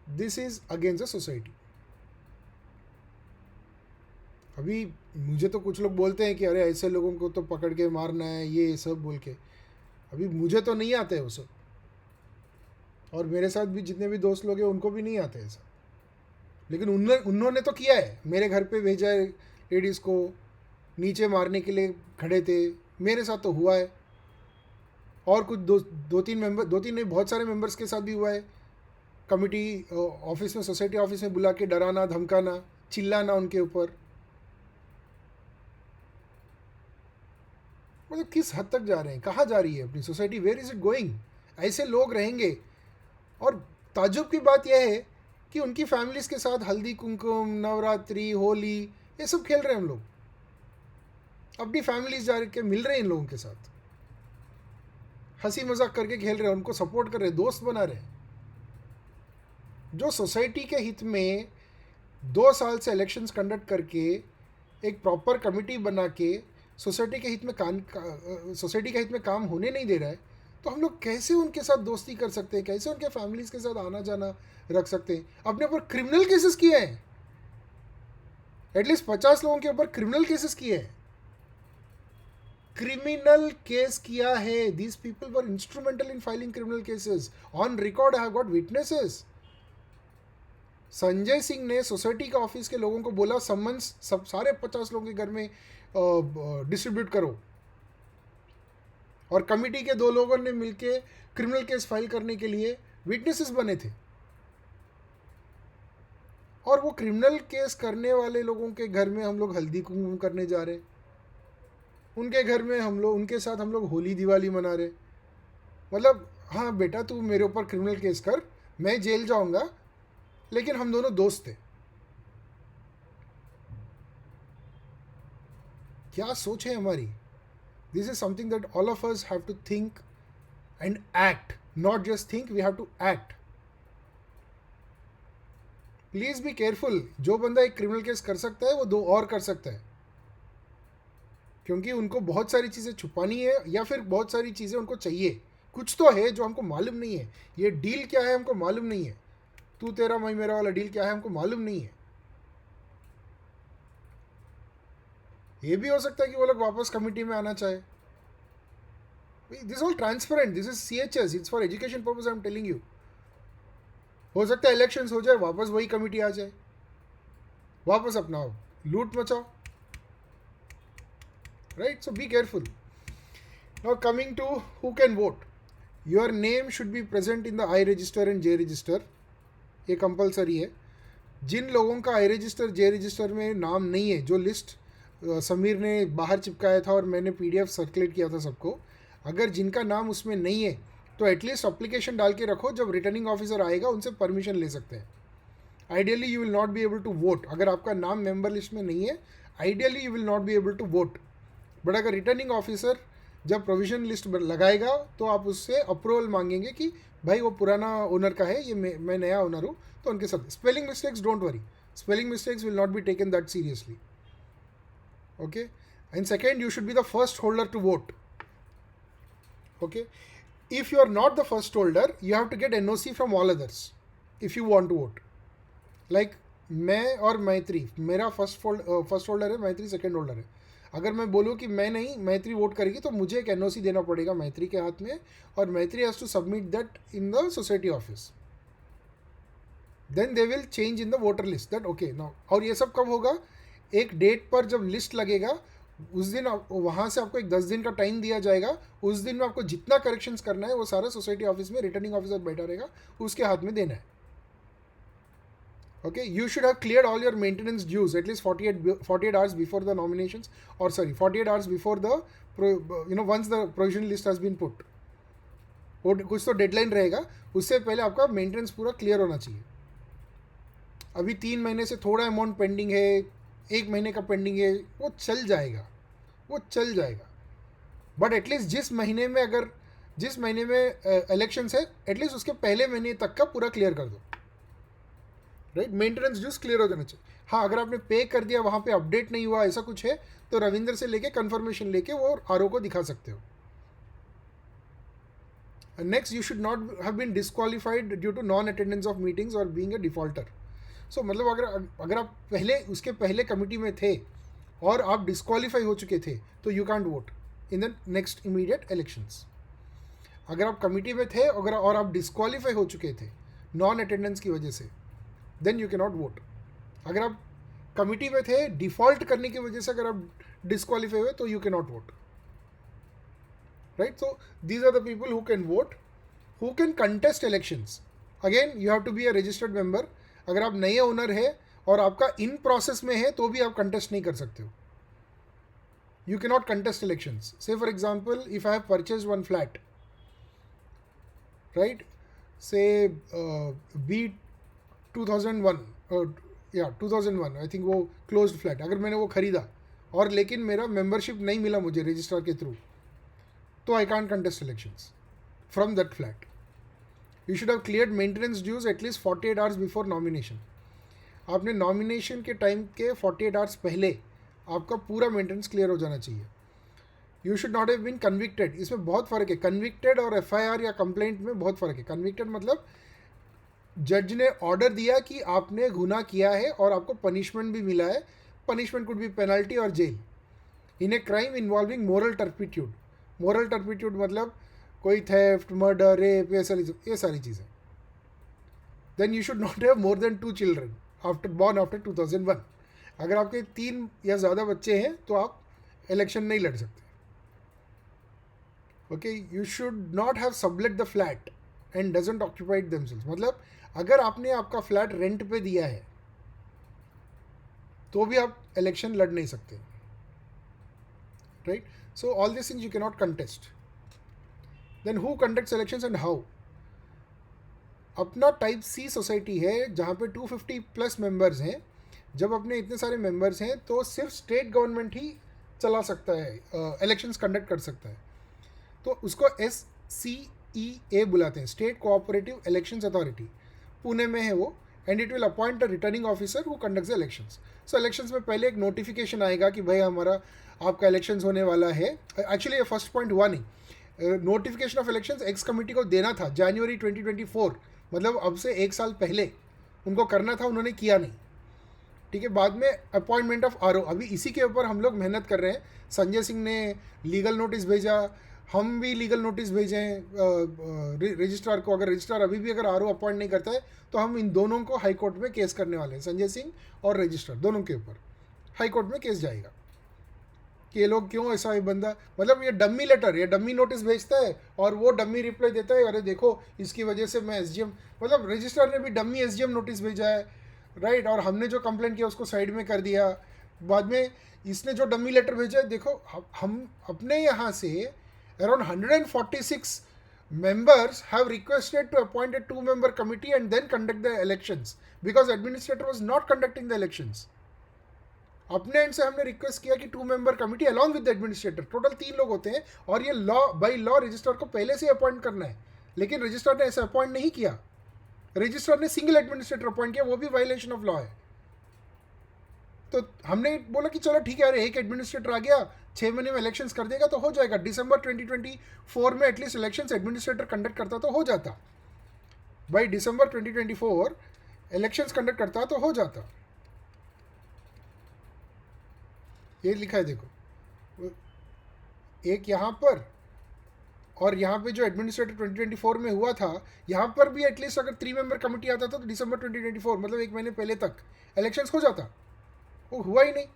S1: this is against the society. अभी मुझे तो कुछ लोग बोलते हैं कि अरे ऐसे लोगों को तो पकड़ के मारना है, ये सब बोल के। अभी मुझे तो नहीं आते वो सब, और मेरे साथ भी जितने भी दोस्त लोग हैं उनको भी नहीं आते ऐसा। लेकिन उन्होंने तो किया है, मेरे घर पे भेजा है लेडीज़ को, नीचे मारने के लिए खड़े थे, मेरे साथ तो हुआ है। और कुछ दो तीन मेंबर, दो तीन नहीं, बहुत सारे मेंबर्स के साथ भी हुआ है। कमिटी ऑफिस में, सोसाइटी ऑफिस में बुला के डराना, धमकाना, चिल्लाना उनके ऊपर। मतलब किस हद तक जा रहे हैं, कहाँ जा रही है अपनी society, where is it going? ऐसे लोग रहेंगे। और ताज्जुब की बात यह है कि उनकी फैमिलीज़ के साथ हल्दी कुमकुम, नवरात्रि, होली, ये सब खेल रहे हैं हम लोग। अपनी फैमिलीज जा के मिल रहे हैं इन लोगों के साथ, हंसी मजाक करके खेल रहे हैं, उनको सपोर्ट कर रहे हैं, दोस्त बना रहे हैं। जो सोसाइटी के हित में 2 साल से इलेक्शंस कंडक्ट करके एक प्रॉपर कमिटी बना के सोसाइटी के हित में सोसाइटी के हित में काम होने नहीं दे रहा है, तो हम लोग कैसे उनके साथ दोस्ती कर सकते हैं, कैसे उनके फैमिलीज के साथ आना जाना रख सकते हैं? अपने ऊपर क्रिमिनल केसेस किए हैं, एटलीस्ट 50 लोगों के ऊपर क्रिमिनल केसेस किए हैं, क्रिमिनल केस किया है। These people were instrumental in filing criminal cases, on record I have got witnesses. Sanjay Singh ने सोसाइटी के ऑफिस के लोगों को बोला सम्मन्स सब सारे 50 लोगों के घर में डिस्ट्रीब्यूट करो, और कमिटी के 2 लोगों ने मिलके क्रिमिनल केस फाइल करने के लिए विटनेसेस बने थे। और वो क्रिमिनल केस करने वाले लोगों के घर में हम लोग हल्दी कुमकुम करने जा रहे, उनके घर में हम लोग, उनके साथ हम लोग होली दिवाली मना रहे। मतलब हाँ बेटा, तू मेरे ऊपर क्रिमिनल केस कर, मैं जेल जाऊंगा, लेकिन हम दोनों दोस्त थे। क्या सोच है हमारी? This is something that all of us have to think and act, not just think, we have to act. Please be careful. जो बंदा एक क्रिमिनल केस कर सकता है वो 2 और कर सकता है, क्योंकि उनको बहुत सारी चीज़ें छुपानी है, या फिर बहुत सारी चीज़ें उनको चाहिए। कुछ तो है जो हमको मालूम नहीं है, ये डील क्या है हमको मालूम नहीं है, तू तेरा मैं मेरा वाला डील क्या है हमको मालूम नहीं है। ये भी हो सकता है कि वो लोग वापस कमिटी में आना चाहे। This all transparent, this is CHS, it's for education purpose, I am telling you. हो सकता है इलेक्शंस हो जाए, वापस वही कमिटी आ जाए, वापस अपना लूट मचाओ, right? So be careful. Now coming to who can vote, your name should be present in the I register and J register. ये कंपलसरी है। जिन लोगों का I register J register में नाम नहीं है, जो लिस्ट समीर ने बाहर चिपकाया था और मैंने PDF सर्कुलेट किया था सबको, अगर जिनका नाम उसमें नहीं है तो एटलीस्ट अप्लीकेशन डाल के रखो, जब रिटर्निंग ऑफिसर आएगा उनसे परमिशन ले सकते हैं। Ideally you will not be able to vote, अगर आपका नाम मेंबर लिस्ट में नहीं है, ideally you will not be able to vote. But अगर रिटर्निंग ऑफिसर जब प्रोविजन लिस्ट लगाएगा तो आप उससे अप्रूवल मांगेंगे कि भाई वो पुराना ओनर का है, ये मैं नया ओनर हूँ, तो उनके साथ spelling mistakes, don't worry, spelling mistakes will not be taken that seriously, okay. And second, you should be the first holder to vote, okay. If you are not the first holder, you have to get NOC from all others if you want to vote. Like मैं और मैत्री, मेरा first holder है, मैत्री second holder है। अगर मैं बोलूँ कि मैं नहीं, मैत्री वोट करेगी, तो मुझे एक NOC देना पड़ेगा मैत्री के हाथ में, और Maitri has to submit that in the society office. Then they will change in the voter list that okay now. और ये सब कब होगा? एक डेट पर जब लिस्ट लगेगा, उस दिन वहाँ से आपको एक 10 दिन का टाइम दिया जाएगा। उस दिन में आपको जितना करेक्शंस करना है वो सारा सोसाइटी ऑफिस में रिटर्निंग ऑफिसर बैठा रहेगा, उसके हाथ में देना है। Okay, you should have cleared all your maintenance dues at least 48 hours before the nominations, or sorry, 48 hours before the once the provisional list has been put. वो कुछ तो डेडलाइन रहेगा, उससे पहले आपका मेंटेनेंस पूरा क्लियर होना चाहिए. अभी 3 महीने से थोड़ा अमाउंट पेंडिंग है, 1 महीने का पेंडिंग है, वो चल जाएगा, वो चल जाएगा. बट एटलीस्ट जिस महीने में इलेक्शंस है, एटलीस्ट उसके पहले महीने तक का पूरा क्लियर कर दो. राइट, मेंटेनेंस ड्यूज क्लियर हो जाना चाहिए. हाँ, अगर आपने पे कर दिया, वहाँ पे अपडेट नहीं हुआ, ऐसा कुछ है, तो रविंदर से लेके कंफर्मेशन लेके वो आरओ को दिखा सकते हो. Next, you should not have been disqualified due to non attendance of meetings और बीइंग अ डिफॉल्टर. सो मतलब अगर आप उसके पहले कमिटी में थे और आप डिस्क्वालीफाई हो चुके थे, तो you can't vote in the next immediate elections. अगर आप कमिटी में थे और आप डिस्क्वालीफाई हो चुके थे नॉन अटेंडेंस की वजह से, then you can not vote. अगर आप कमिटी में थे डिफॉल्ट करने की वजह से, अगर आप डिस्क्वालीफाई हुए, तो you can not vote. Right, so these are the people who can vote, who can contest elections. Again, you have to be a registered member. अगर आप नए ओनर है और आपका इन प्रोसेस में है, तो भी आप कंटेस्ट नहीं कर सकते हो. You can not contest elections. Say for example, if I have purchase one flat, right, say B 2001, 2001 I think, वो क्लोज्ड फ्लैट, अगर मैंने वो खरीदा और लेकिन मेरा मेंबरशिप नहीं मिला मुझे रजिस्ट्रार के थ्रू, तो I can't contest elections from that flat. You should have cleared maintenance dues at least 48 hours before nomination. आपने नॉमिनेशन के टाइम के 48 आवर्स पहले आपका पूरा मेंटेनेंस क्लियर हो जाना चाहिए. You should not have been convicted. इसमें बहुत फ़र्क है, कन्विक्टेड और एफआईआर या कंप्लेंट में बहुत फ़र्क है. कन्विक्टेड मतलब जज ने ऑर्डर दिया कि आपने गुनाह किया है और आपको पनिशमेंट भी मिला है. पनिशमेंट कुड बी पेनल्टी और jail in a crime involving moral turpitude. Moral turpitude मतलब कोई थेफ्ट, मर्डर, रेप, ये सारी चीज़ें. Then you should not have more than 2 children born after 2001. अगर आपके 3 या ज़्यादा बच्चे हैं, तो आप इलेक्शन नहीं लड़ सकते. Okay, you should not have sublet the flat and doesn't occupied themselves. मतलब अगर आपने आपका फ्लैट रेंट पे दिया है, तो भी आप इलेक्शन लड़ नहीं सकते. Right, so all this things you can not contest. Then who conducts elections and how. अपना टाइप सी सोसाइटी है जहाँ पे 250 प्लस मेंबर्स हैं. जब अपने इतने सारे मेंबर्स हैं, तो सिर्फ स्टेट गवर्नमेंट ही चला सकता है, इलेक्शंस कंडक्ट कर सकता है. तो उसको SCEA बुलाते हैं, state cooperative elections authority. Pune में है वो, and it will appoint a returning officer who conducts the elections. So elections में पहले एक नोटिफिकेशन आएगा कि भाई हमारा आपका इलेक्शंस होने वाला है. एक्चुअली ये फर्स्ट पॉइंट हुआ नहीं. Notification of elections x committee को देना था जनवरी 2024, मतलब अब से 1 साल पहले उनको करना था, उन्होंने किया नहीं. ठीक है, बाद में अपॉइंटमेंट ऑफ आरओ. अभी इसी के ऊपर हम लोग मेहनत कर रहे हैं. संजय सिंह ने लीगल नोटिस भेजा, हम भी लीगल नोटिस भेजे हैं रजिस्ट्रार को. अगर रजिस्ट्रार अभी भी अगर आरओ अपॉइंट नहीं करता है, तो हम इन दोनों को हाई कोर्ट में केस करने वाले हैं. संजय सिंह और रजिस्ट्रार दोनों के ऊपर हाई कोर्ट में केस जाएगा कि ये लोग क्यों ऐसा है बंदा, मतलब ये डम्मी लेटर, ये डम्मी नोटिस भेजता है और वो डम्मी रिप्लाई देता है, अरे देखो इसकी वजह से मैं SGM, मतलब रजिस्ट्रार ने भी डम्मी SGM नोटिस भेजा है. राइट, और हमने जो कंप्लेंट किया उसको साइड में कर दिया. बाद में इसने जो डम्मी लेटर भेजा है, देखो हम अपने यहाँ से around 146 members have requested to appoint a 2-member committee and then conduct the elections because administrator was not conducting the elections. अपने एंड से हमने रिक्वेस्ट किया कि 2-member committee along with the administrator. Total 3 लोग होते हैं और ये बाई लॉ रजिस्ट्रार को पहले से अपॉइंट करना है, लेकिन रजिस्ट्रार ने ऐसा अपॉइंट नहीं किया. रजिस्ट्रार ने सिंगल एडमिनिस्ट्रेटर अपॉइंट किया, वो भी वायलेशन ऑफ लॉ है. तो हमने बोला कि चलो ठीक है, अरे एक एडमिनिस्ट्रेटर आ गया, 6 महीने में इलेक्शंस कर देगा तो हो जाएगा. दिसंबर 2024 में एटलीस्ट इलेक्शंस एडमिनिस्ट्रेटर कंडक्ट करता तो हो जाता. बाई दिसंबर 2024 इलेक्शंस कंडक्ट करता तो हो जाता. ये लिखा है देखो, एक यहाँ पर और यहाँ पे जो एडमिनिस्ट्रेटर 2024 में हुआ था, यहाँ पर भी एटलीस्ट अगर 3-member कमिटी आता था तो दिसंबर 2024 मतलब 1 महीने पहले तक इलेक्शंस हो जाता. वो हुआ ही नहीं.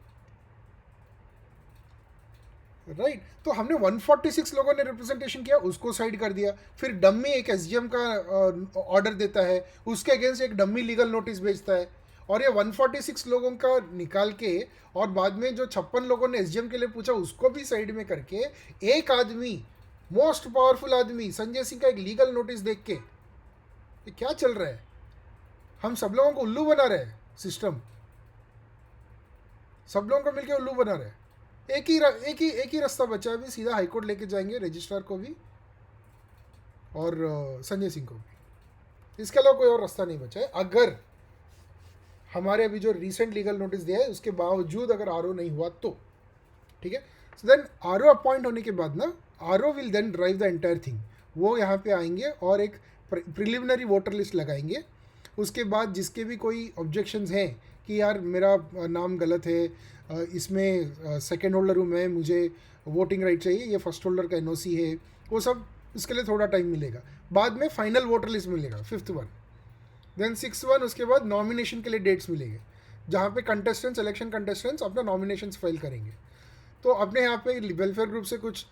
S1: राइट, तो हमने 146 लोगों ने रिप्रेजेंटेशन किया, उसको साइड कर दिया. फिर डम्मी एक SGM का ऑर्डर देता है, उसके अगेंस्ट एक डम्मी लीगल नोटिस भेजता है, और ये 146 लोगों का निकाल के और बाद में जो 56 लोगों ने एसडीएम के लिए पूछा उसको भी साइड में करके एक आदमी, मोस्ट पावरफुल आदमी संजय सिंह का एक लीगल नोटिस देख के, ये क्या चल रहा है? हम सब लोगों को उल्लू बना रहे हैं, सिस्टम सब लोगों को मिलकर उल्लू बना रहे हैं। एक ही रास्ता बचा है, अभी सीधा हाईकोर्ट लेके जाएंगे रजिस्ट्रार को भी और संजय सिंह को भी। इसके अलावा कोई और रास्ता नहीं बचा है। अगर हमारे अभी जो रिसेंट लीगल नोटिस दिया है उसके बावजूद अगर आरओ नहीं हुआ तो ठीक है। सो देन आरओ अपॉइंट होने के बाद ना, RO will then drive the entire thing. वो यहाँ पे आएंगे और एक प्रिलिमिनरी वोटर लिस्ट लगाएंगे। उसके बाद जिसके भी कोई ऑब्जेक्शंस हैं कि यार मेरा नाम गलत है, इसमें सेकेंड होल्डर हूँ मैं, मुझे वोटिंग राइट चाहिए, ये फर्स्ट होल्डर का एनओसी है, वो सब इसके लिए थोड़ा टाइम मिलेगा। बाद में फाइनल वोटर लिस्ट मिलेगा, 5th one, then 6th one. उसके बाद नॉमिनेशन के लिए डेट्स मिलेंगे जहाँ पे कंटेस्टेंट्स, इलेक्शन कंटेस्टेंट्स अपना नॉमिनेशंस फाइल करेंगे। तो अपने यहाँ पे वेलफेयर ग्रुप से कुछ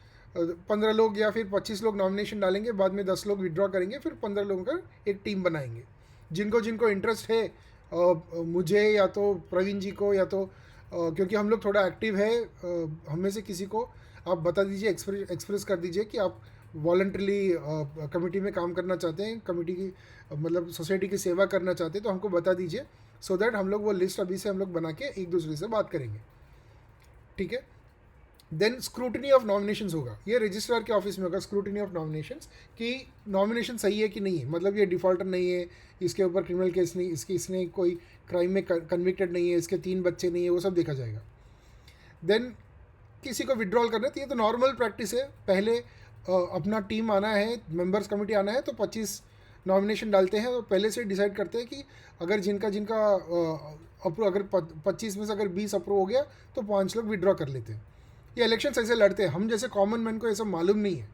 S1: 15 लोग या फिर 25 लोग नॉमिनेशन डालेंगे, बाद में 10 लोग विड्रॉ करेंगे, फिर 15 लोगों का एक टीम बनाएंगे। जिनको जिनको इंटरेस्ट है, मुझे या तो प्रवीण जी को या तो क्योंकि हम लोग थोड़ा एक्टिव है, हम में से किसी को आप बता दीजिए, एक्सप्रेस कर दीजिए कि आप वॉलंटरली कमेटी में काम करना चाहते हैं, कमेटी की मतलब सोसाइटी की सेवा करना चाहते हैं, तो हमको बता दीजिए सो दैट हम लोग वो लिस्ट अभी से हम लोग बना के एक दूसरे से बात करेंगे, ठीक है। देन स्क्रूटनी ऑफ नॉमिनेशंस होगा, ये रजिस्ट्रार के ऑफिस में होगा, स्क्रूटनी ऑफ नॉमिनेशंस कि नॉमिनेशन सही है कि नहीं है, मतलब ये डिफॉल्टर नहीं है, इसके ऊपर क्रिमिनल केस नहीं, इसने कोई क्राइम में कन्विक्टेड नहीं है, इसके 3 बच्चे नहीं है, वो सब देखा जाएगा। देन किसी को विड्रॉल करना है तो ये तो नॉर्मल प्रैक्टिस है। पहले अपना टीम आना है, मेंबर्स कमेटी आना है, तो 25 नॉमिनेशन डालते हैं, तो पहले से डिसाइड करते हैं कि अगर जिनका अप्रूव, अगर 25 में से अगर 20 अप्रूव हो गया तो 5 लोग विड्रॉ कर लेते हैं। ये इलेक्शन ऐसे लड़ते हैं, हम जैसे कॉमन मैन को ये सब मालूम नहीं है।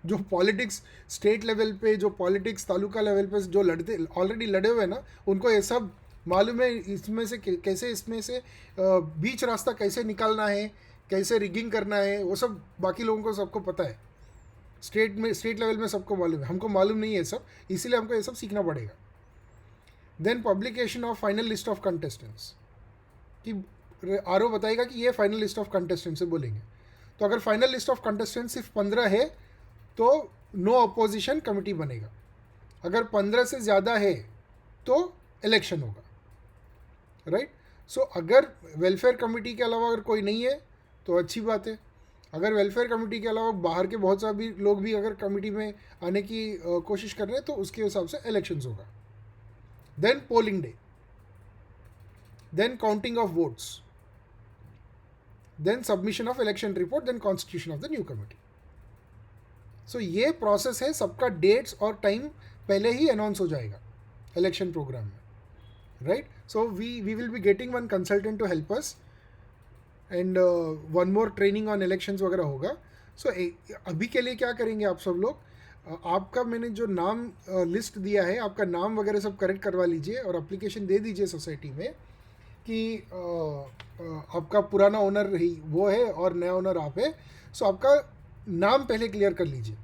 S1: जो पॉलिटिक्स स्टेट लेवल पे, जो पॉलिटिक्स तालुका लेवल पे जो लड़ते ऑलरेडी लड़े हुए हैं ना, उनको ये सब मालूम है इसमें से कैसे, इसमें से बीच रास्ता कैसे निकालना है, कैसे रिगिंग करना है, वो सब बाकी लोगों को सबको पता है। स्टेट लेवल में सबको मालूम है, हमको मालूम नहीं है सब, इसीलिए हमको ये सब सीखना पड़ेगा। Then publication of final list of contestants, कि आरओ बताएगा कि ये फाइनल लिस्ट ऑफ कंटेस्टेंट्स से बोलेंगे। तो अगर फाइनल लिस्ट ऑफ कंटेस्टेंट्स सिर्फ 15 है तो नो अपोजिशन कमेटी बनेगा, अगर 15 से ज़्यादा है तो इलेक्शन होगा, राइट। सो अगर वेलफेयर कमेटी के अलावा अगर कोई नहीं है तो अच्छी बात है। अगर वेलफेयर कमेटी के अलावा बाहर के बहुत सारे लोग भी अगर कमेटी में आने की कोशिश कर रहे हैं तो उसके हिसाब से इलेक्शंस होगा। Then polling day, then counting of votes, then submission of election report, then constitution of the new committee. So ये प्रोसेस है, सबका डेट्स और टाइम पहले ही अनाउंस हो जाएगा इलेक्शन प्रोग्राम में, right. So we will be getting one consultant to help us and one more training on elections वगैरह होगा। सो अभी के लिए क्या करेंगे आप सब लोग, आपका मैंने जो नाम लिस्ट दिया है, आपका नाम वगैरह सब करेक्ट करवा लीजिए और एप्लीकेशन दे दीजिए सोसाइटी में कि आपका पुराना ओनर ही वो है और नया ओनर आप है। सो आपका नाम पहले क्लियर कर लीजिए।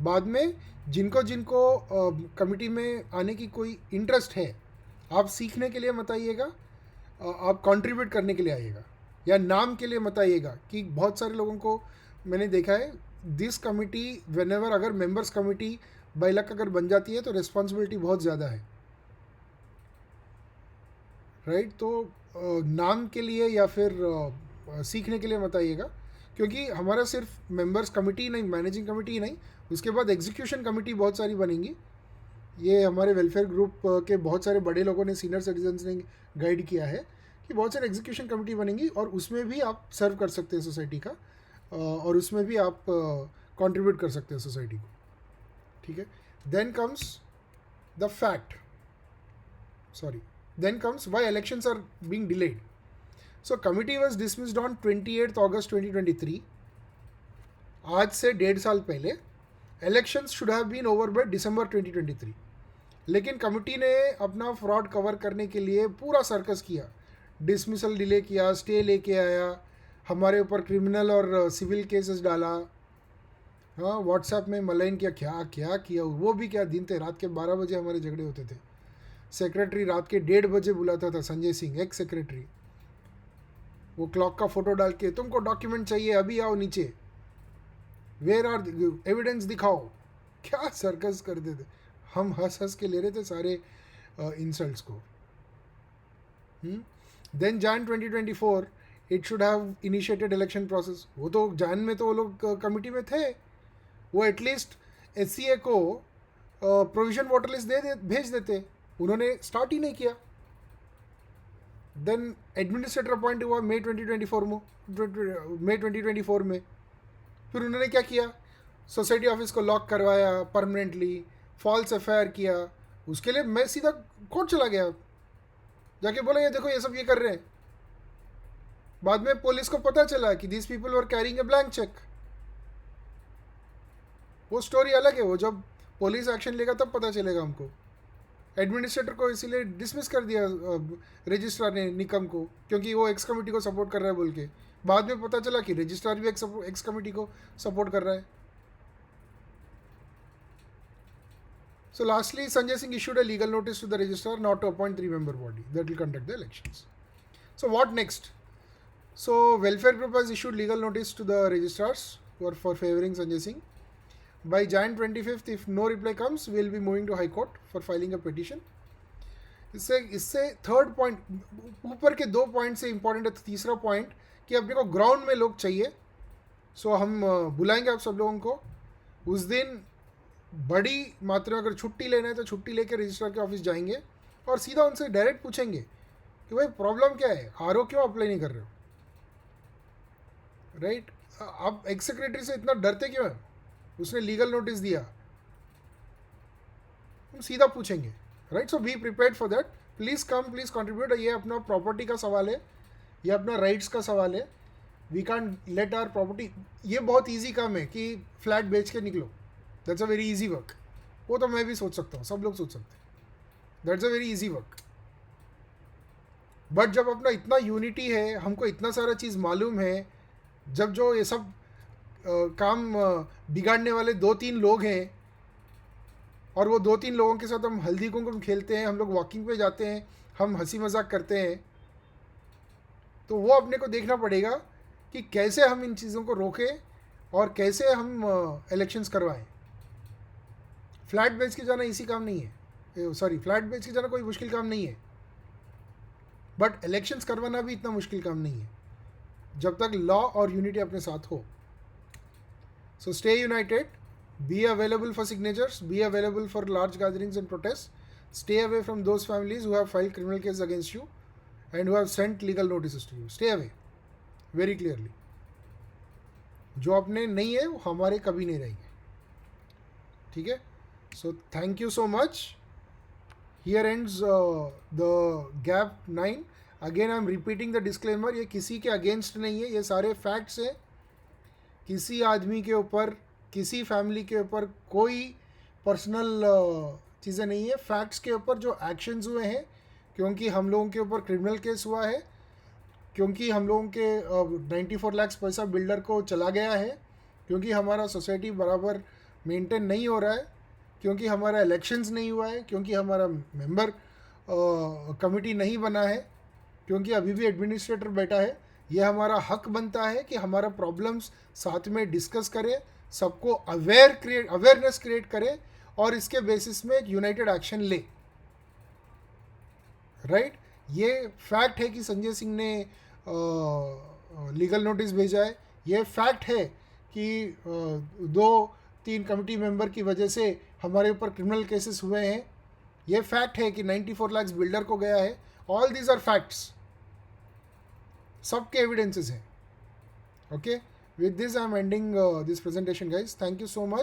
S1: बाद में जिनको जिनको कमेटी में आने की कोई इंटरेस्ट है, आप सीखने के लिए मत आइएगा, आप कंट्रीब्यूट करने के लिए आइएगा, या नाम के लिए मत आइएगा। कि बहुत सारे लोगों को मैंने देखा है, दिस कमेटी व्हेनेवर अगर मेंबर्स कमेटी बाय लक अगर बन जाती है तो रिस्पॉन्सिबिलिटी बहुत ज़्यादा है, राइट। तो नाम के लिए या फिर सीखने के लिए मत आइएगा, क्योंकि हमारा सिर्फ मेंबर्स कमेटी नहीं, मैनेजिंग कमेटी नहीं, उसके बाद एग्जीक्यूशन कमेटी बहुत सारी बनेंगी। ये हमारे वेलफेयर ग्रुप के बहुत सारे बड़े लोगों ने, सीनियर सिटीजन्स ने गाइड किया है कि बहुत सारे एग्जीक्यूशन कमेटी बनेंगी और उसमें भी आप सर्व कर सकते हैं सोसाइटी का, और उसमें भी आप कंट्रीब्यूट कर सकते हैं सोसाइटी को, ठीक है। Then comes the fact, sorry, then comes why elections are being delayed. So committee was dismissed on 28th August 2023. आज से 1.5 साल पहले elections should have been over by December 2023. लेकिन कमिटी ने अपना फ्रॉड कवर करने के लिए पूरा सर्कस किया, डिसमिसल डिले किया, स्टे लेके आया, हमारे ऊपर क्रिमिनल और सिविल केसेस डाला, हाँ व्हाट्सएप में मलाइन किया, क्या क्या किया, वो भी क्या दिन थे, रात के 12 बजे हमारे झगड़े होते थे। सेक्रेटरी रात के 1:30 बजे बुलाता था, संजय सिंह एक्स सेक्रेटरी, वो क्लॉक का फोटो डाल के तुमको डॉक्यूमेंट चाहिए अभी आओ नीचे, वेयर आर एविडेंस दिखाओ। क्या सर्कस करते थे, हम हंस हंस के ले रहे थे सारे इंसल्ट्स को। Then Jan 2024 it should have initiated election process. वो तो जैन में तो वो लोग कमिटी में थे, वो एटलीस्ट SCA को प्रोविजन वोटर लिस्ट भेज देते, उन्होंने स्टार्ट ही नहीं किया। देन एडमिनिस्ट्रेटर अपॉइंट हुआ मई 2024 में, फिर उन्होंने क्या किया, सोसाइटी ऑफिस को लॉक करवाया परमानेंटली, फॉल्स एफआईआर किया। उसके लिए मैं सीधा कोर्ट चला गया, जाके बोला ये देखो ये सब ये कर रहे हैं। बाद में पुलिस को पता चला कि this people were carrying a blank cheque. वो स्टोरी अलग है, वो जब पुलिस एक्शन लेगा तब पता चलेगा हमको। एडमिनिस्ट्रेटर को इसीलिए डिसमिस कर दिया रजिस्ट्रार ने, निकम को, क्योंकि वो एक्स कमेटी को सपोर्ट कर रहा है बोल के। बाद में पता चला कि रजिस्ट्रार भी एक्स कमेटी को सपोर्ट कर रहा है। So lastly, Sanjay Singh issued a legal notice to the registrar not to appoint 3-member body that will conduct the elections. So what next? So welfare group has issued legal notice to the registrars for favoring Sanjay Singh. By Jan 25th, if no reply comes, we will be moving to High Court for filing a petition. इससे third point, ऊपर के 2 point से important है तीसरा point कि अपने को ground में लोग चाहिए। सो हम बुलाएंगे आप सब लोगों को उस दिन, बड़ी मात्रा में अगर छुट्टी लेना है तो छुट्टी लेकर रजिस्ट्रार के ऑफिस जाएंगे और सीधा उनसे डायरेक्ट पूछेंगे कि भाई प्रॉब्लम क्या है, RO क्यों अप्लाई नहीं कर रहे हो, राइट? आप एक्स सेक्रेटरी से इतना डरते क्यों है, उसने लीगल नोटिस दिया, हम सीधा पूछेंगे, right? So be prepared for that, please come, please contribute. ये अपना प्रॉपर्टी का सवाल है, ये अपना राइट्स का सवाल है। We can let our property, ये बहुत ईजी काम है कि फ्लैट बेच के निकलो, that's a very easy work. वो तो मैं भी सोच सकता हूँ, सब लोग सोच सकते हैं, that's a very easy work. But जब अपना इतना यूनिटी है, हमको इतना सारा चीज़ मालूम है, जब जो ये सब काम बिगाड़ने वाले 2-3 लोग हैं और वो 2-3 लोगों के साथ हम हल्दी कुमकुम खेलते हैं, हम लोग वॉकिंग पे जाते हैं, हम हंसी मजाक करते हैं, तो वो अपने को देखना पड़ेगा कि कैसे हम इन चीज़ों को रोकें और कैसे हम इलेक्शंस करवाएं। फ्लैट बेच के जाना इसी काम नहीं है, सॉरी, फ्लैट बेच के जाना कोई मुश्किल काम नहीं है, बट इलेक्शंस करवाना भी इतना मुश्किल काम नहीं है जब तक लॉ और यूनिटी अपने साथ हो। So stay united, be available for signatures, be available for large gatherings and protest, stay away from those families who have filed criminal case against you and who have sent legal notice to you, stay away very clearly. जो अपने नहीं है वो हमारे कभी नहीं रहेंगे, ठीक है? So thank you so much. Here ends the gap 9। Again I am repeating the disclaimer, ये किसी के अगेंस्ट नहीं है, ये सारे फैक्ट्स हैं। किसी आदमी के ऊपर, किसी फैमिली के ऊपर कोई पर्सनल चीज़ें नहीं है, फैक्ट्स के ऊपर जो एक्शंस हुए हैं, क्योंकि हम लोगों के ऊपर क्रिमिनल केस हुआ है, क्योंकि हम लोगों के 94 लाख पैसा बिल्डर को चला गया है, क्योंकि हमारा सोसाइटी बराबर मेंटेन नहीं हो रहा है, क्योंकि हमारा इलेक्शंस नहीं हुआ है, क्योंकि हमारा मेंबर कमेटी नहीं बना है, क्योंकि अभी भी एडमिनिस्ट्रेटर बैठा है। ये हमारा हक बनता है कि हमारा प्रॉब्लम्स साथ में डिस्कस करें, सबको अवेयरनेस क्रिएट करें और इसके बेसिस में एक यूनाइटेड एक्शन ले, राइट? ये फैक्ट है कि संजय सिंह ने लीगल नोटिस भेजा है, ये फैक्ट है कि 2-3 कमेटी मेंबर की वजह से हमारे ऊपर क्रिमिनल केसेस हुए हैं, ये फैक्ट है कि 94 लाख बिल्डर को गया है। ऑल दीज आर फैक्ट्स, सबके एविडेंसेस हैं। Okay, with this I am ending this presentation guys, thank you so much.